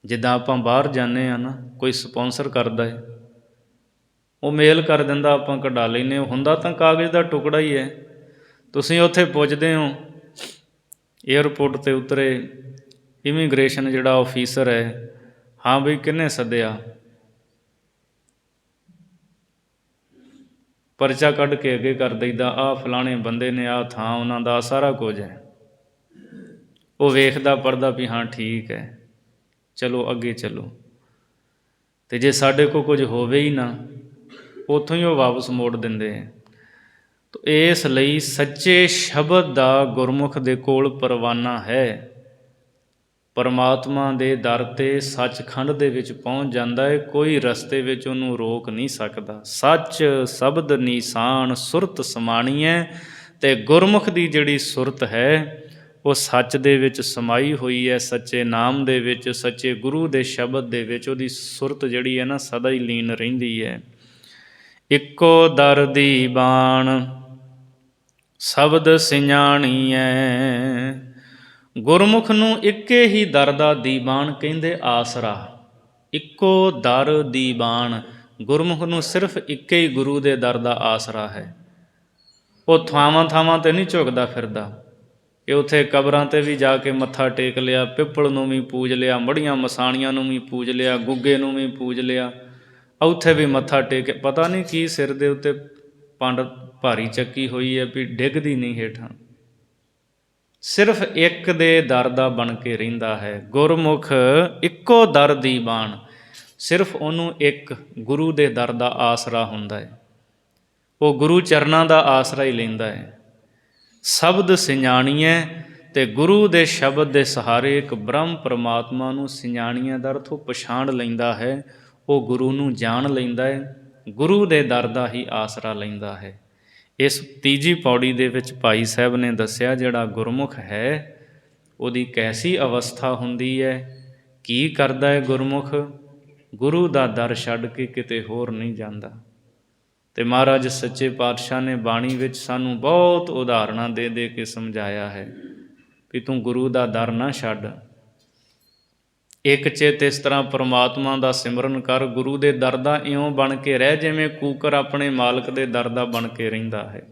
ਜਿੱਦਾਂ ਆਪਾਂ ਬਾਹਰ ਜਾਂਦੇ ਹਾਂ ਨਾ, ਕੋਈ ਸਪੋਂਸਰ ਕਰਦਾ ਹੈ, ਉਹ ਮੇਲ ਕਰ ਦਿੰਦਾ, ਆਪਾਂ ਕਢਾ ਲੈਂਦੇ। ਹੁੰਦਾ ਤਾਂ ਕਾਗਜ਼ ਦਾ ਟੁਕੜਾ ਹੀ ਹੈ। ਤੁਸੀਂ ਉੱਥੇ ਪੁੱਜਦੇ ਹੋ, ਏਅਰਪੋਰਟ 'ਤੇ ਉਤਰੇ, ਇਮੀਗ੍ਰੇਸ਼ਨ ਜਿਹੜਾ ਆਫਿਸਰ ਹੈ, ਹਾਂ ਬਈ ਕਿਹਨੇ ਸੱਦਿਆ, ਪਰਚਾ ਕੱਢ ਕੇ ਅੱਗੇ ਕਰ ਦਈਦਾ, ਆਹ ਫਲਾਣੇ ਬੰਦੇ ਨੇ, ਆਹ ਥਾਂ ਉਹਨਾਂ ਦਾ, ਸਾਰਾ ਕੁਝ ਹੈ। ਉਹ ਵੇਖਦਾ ਪੜ੍ਹਦਾ ਵੀ ਹਾਂ ਠੀਕ ਹੈ, ਚਲੋ ਅੱਗੇ ਚਲੋ। ਅਤੇ ਜੇ ਸਾਡੇ ਕੋਲ ਕੁਝ ਹੋਵੇ ਹੀ ਨਾ, ਉੱਥੋਂ ਹੀ ਉਹ ਵਾਪਸ ਮੋੜ ਦਿੰਦੇ ਹੈ। ਤਾਂ ਇਸ ਲਈ ਸੱਚੇ ਸ਼ਬਦ ਦਾ ਗੁਰਮੁਖ ਦੇ ਕੋਲ ਪਰਵਾਨਾ ਹੈ। ਪਰਮਾਤਮਾ ਦੇ ਦਰ 'ਤੇ ਸੱਚਖੰਡ ਦੇ ਵਿੱਚ ਪਹੁੰਚ ਜਾਂਦਾ ਹੈ। ਕੋਈ ਰਸਤੇ ਵਿੱਚ ਉਹਨੂੰ ਰੋਕ ਨਹੀਂ ਸਕਦਾ। ਸੱਚ ਸ਼ਬਦ ਨੀਸਾਨ ਸੁਰਤ ਸਮਾਣੀਐ। ਅਤੇ ਗੁਰਮੁਖ ਦੀ ਜਿਹੜੀ ਸੁਰਤ ਹੈ, ਉਹ ਸੱਚ ਦੇ ਵਿੱਚ ਸਮਾਈ ਹੋਈ ਹੈ। ਸੱਚੇ ਨਾਮ ਦੇ ਵਿੱਚ, ਸੱਚੇ ਗੁਰੂ ਦੇ ਸ਼ਬਦ ਦੇ ਵਿੱਚ ਉਹਦੀ ਸੁਰਤ ਜਿਹੜੀ ਹੈ ਨਾ, ਸਦਾ ਹੀ ਲੀਨ ਰਹਿੰਦੀ ਹੈ। ਇੱਕੋ ਦਰ ਦੀ ਬਾਣ ਸ਼ਬਦ ਸਿਆਣੀਐ। ਗੁਰਮੁਖ ਨੂੰ ਇੱਕੇ ਹੀ ਦਰ ਦਾ ਦੀਵਾਨ ਕਹਿੰਦੇ, ਆਸਰਾ। ਇੱਕੋ ਦਰ ਦੀਵਾਨ, ਗੁਰਮੁਖ ਨੂੰ ਸਿਰਫ ਇੱਕੇ ਹੀ ਗੁਰੂ ਦੇ ਦਰ ਦਾ ਆਸਰਾ ਹੈ। ਉਹ ਥਾਵਾਂ ਥਾਵਾਂ 'ਤੇ ਨਹੀਂ ਝੁਕਦਾ ਫਿਰਦਾ ਕਿ ਉੱਥੇ ਕਬਰਾਂ 'ਤੇ ਵੀ ਜਾ ਕੇ ਮੱਥਾ ਟੇਕ ਲਿਆ, ਪਿੱਪਲ ਨੂੰ ਵੀ ਪੂਜ ਲਿਆ, ਮੜੀਆਂ ਮਸਾਣੀਆਂ ਨੂੰ ਵੀ ਪੂਜ ਲਿਆ, ਗੁੱਗੇ ਨੂੰ ਵੀ ਪੂਜ ਲਿਆ, ਉੱਥੇ ਵੀ ਮੱਥਾ ਟੇਕ, ਪਤਾ ਨਹੀਂ ਕੀ ਸਿਰ ਦੇ ਉੱਤੇ ਪੰਡ ਭਾਰੀ ਚੱਕੀ ਹੋਈ ਹੈ ਵੀ ਡਿੱਗਦੀ ਨਹੀਂ ਹੇਠਾਂ। ਸਿਰਫ ਇੱਕ ਦੇ ਦਰ ਦਾ ਬਣ ਕੇ ਰਹਿੰਦਾ ਹੈ। ਗੁਰਮੁਖ ਇੱਕੋ ਦਰ ਦੀ ਬਾਣ, ਸਿਰਫ ਉਹਨੂੰ ਇੱਕ ਗੁਰੂ ਦੇ ਦਰ ਦਾ ਆਸਰਾ ਹੁੰਦਾ ਹੈ। ਉਹ ਗੁਰੂ ਚਰਨਾਂ ਦਾ ਆਸਰਾ ਹੀ ਲੈਂਦਾ ਹੈ। ਸ਼ਬਦ ਸਿਆਣੀਐ, ਅਤੇ ਗੁਰੂ ਦੇ ਸ਼ਬਦ ਦੇ ਸਹਾਰੇ ਇੱਕ ਬ੍ਰਹਮ ਪਰਮਾਤਮਾ ਨੂੰ ਸਿਆਣੀਆਂ ਦਾ ਅਰਥ ਉਹ ਪਛਾਣ ਲੈਂਦਾ ਹੈ। ਉਹ ਗੁਰੂ ਨੂੰ ਜਾਣ ਲੈਂਦਾ ਹੈ, ਗੁਰੂ ਦੇ ਦਰ ਦਾ ਹੀ ਆਸਰਾ ਲੈਂਦਾ ਹੈ। ਇਸ ਤੀਜੀ ਪੌੜੀ ਦੇ ਵਿੱਚ ਭਾਈ ਸਾਹਿਬ ਨੇ ਦੱਸਿਆ, ਜਿਹੜਾ ਗੁਰਮੁਖ ਹੈ ਉਹਦੀ ਕੈਸੀ ਅਵਸਥਾ ਹੁੰਦੀ ਹੈ, ਕੀ ਕਰਦਾ ਹੈ ਗੁਰਮੁਖ। ਗੁਰੂ ਦਾ ਦਰ ਛੱਡ ਕੇ ਕਿਤੇ ਹੋਰ ਨਹੀਂ ਜਾਂਦਾ। ਅਤੇ ਮਹਾਰਾਜ ਸੱਚੇ ਪਾਤਸ਼ਾਹ ਨੇ ਬਾਣੀ ਵਿੱਚ ਸਾਨੂੰ ਬਹੁਤ ਉਦਾਹਰਣਾਂ ਦੇ ਦੇ ਕੇ ਸਮਝਾਇਆ ਹੈ ਵੀ ਤੂੰ ਗੁਰੂ ਦਾ ਦਰ ਨਾ ਛੱਡ। ਇੱਕ ਚਿੱਤ ਇਸ ਤਰ੍ਹਾਂ ਪਰਮਾਤਮਾ ਦਾ ਸਿਮਰਨ ਕਰ, ਗੁਰੂ ਦੇ ਦਰ ਦਾ ਇਉਂ ਬਣ ਕੇ ਰਹਿ ਜਿਵੇਂ ਕੂਕਰ ਆਪਣੇ ਮਾਲਕ ਦੇ ਦਰ ਦਾ ਬਣ ਕੇ ਰਹਿੰਦਾ ਹੈ।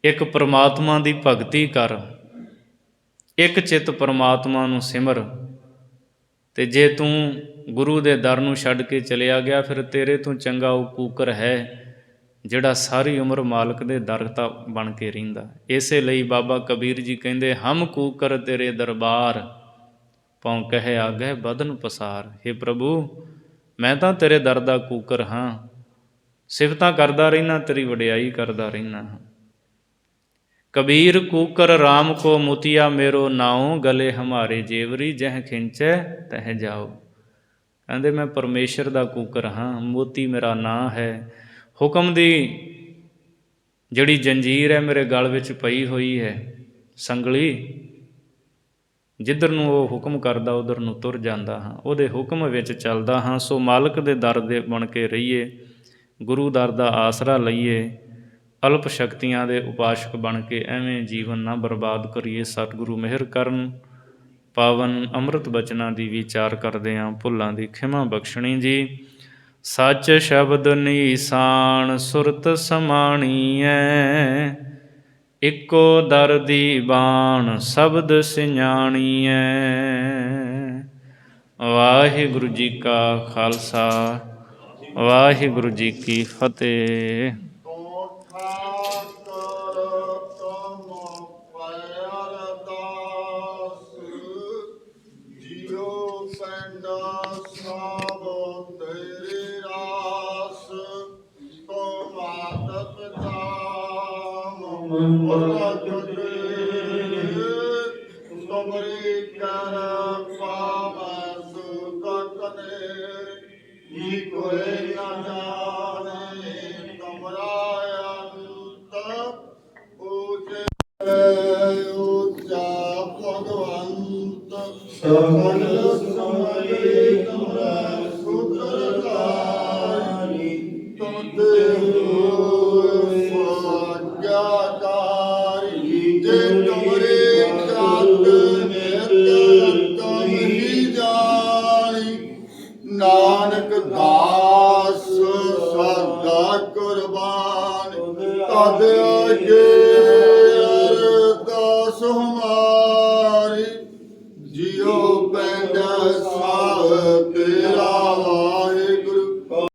ਇੱਕ ਪਰਮਾਤਮਾ ਦੀ ਭਗਤੀ ਕਰ, ਇੱਕ ਚਿੱਤ ਪਰਮਾਤਮਾ ਨੂੰ ਸਿਮਰ। ਅਤੇ ਜੇ ਤੂੰ ਗੁਰੂ ਦੇ ਦਰ ਨੂੰ ਛੱਡ ਕੇ ਚਲਿਆ ਗਿਆ, ਫਿਰ ਤੇਰੇ ਤੋਂ ਚੰਗਾ ਉਹ ਕੂਕਰ ਹੈ ਜਿਹੜਾ ਸਾਰੀ ਉਮਰ ਮਾਲਕ ਦੇ ਦਰ ਤਾਂ ਬਣ ਕੇ ਰਹਿੰਦਾ। ਇਸੇ ਲਈ ਬਾਬਾ ਕਬੀਰ ਜੀ ਕਹਿੰਦੇ, ਹਮ ਕੂਕਰ ਤੇਰੇ ਦਰਬਾਰ ਪਉ ਕਹਿ ਆਗਹਿ ਬਦਨ ਪਸਾਰ। ਹੇ ਪ੍ਰਭੂ, ਮੈਂ ਤਾਂ ਤੇਰੇ ਦਰ ਦਾ ਕੂਕਰ ਹਾਂ, ਸਿਫਤਾਂ ਕਰਦਾ ਰਹਿਣਾ, ਤੇਰੀ ਵਡਿਆਈ ਕਰਦਾ ਰਹਿਣਾ ਹਾਂ। ਕਬੀਰ ਕੂਕਰ ਰਾਮ ਕੋ ਮੁਤੀਆ ਮੇਰੋ ਨਾਉ, ਗਲੇ ਹਮਾਰੇ ਜੇਵਰੀ ਜਹ ਖਿੰਚੈ ਤਹ ਜਾਓ। ਕਹਿੰਦੇ ਮੈਂ ਪਰਮੇਸ਼ਰ ਦਾ ਕੂਕਰ ਹਾਂ, ਮੋਤੀ ਮੇਰਾ ਨਾਂ ਹੈ। ਹੁਕਮ ਦੀ ਜਿਹੜੀ ਜੰਜੀਰ ਹੈ ਮੇਰੇ ਗਲ ਵਿੱਚ ਪਈ ਹੋਈ ਹੈ, ਸੰਗਲੀ, ਜਿੱਧਰ ਨੂੰ ਉਹ ਹੁਕਮ ਕਰਦਾ ਉੱਧਰ ਨੂੰ ਤੁਰ ਜਾਂਦਾ ਹਾਂ, ਉਹਦੇ ਹੁਕਮ ਵਿੱਚ ਚੱਲਦਾ ਹਾਂ। ਸੋ ਮਾਲਕ ਦੇ ਦਰ ਦੇ ਬਣ ਕੇ ਰਹੀਏ, ਗੁਰੂ ਦਰ ਦਾ ਆਸਰਾ ਲਈਏ, ਅਲਪ ਸ਼ਕਤੀਆਂ ਦੇ ਉਪਾਸ਼ਕ ਬਣ ਕੇ ਐਵੇਂ ਜੀਵਨ ਨਾ ਬਰਬਾਦ ਕਰੀਏ। ਸਤਿਗੁਰੂ ਮਿਹਰ ਕਰਨ। ਪਾਵਨ ਅੰਮ੍ਰਿਤ ਬਚਨਾਂ ਦੀ ਵਿਚਾਰ ਕਰਦੇ ਹਾਂ। ਭੁੱਲਾਂ ਦੀ ਖਿਮਾ ਬਖਸ਼ਣੀ ਜੀ। ਸੱਚ ਸ਼ਬਦ ਨੀਸਾਨ ਸੁਰਤ ਸਮਾਣੀਐ, ਇੱਕੋ ਦਰ ਦੀ ਬਾਣ ਸ਼ਬਦ ਸਿਆਣੀਐ। ਵਾਹਿਗੁਰੂ ਜੀ ਕਾ ਖਾਲਸਾ, ਵਾਹਿਗੁਰੂ ਜੀ ਕੀ ਫਤਿਹ। ਨਾਨਕ ਦਾਸ ਸਦਾ ਕੁਰਬਾਨ, ਤਦ ਅਗੇ ਅਰਦਾਸ ਹਮ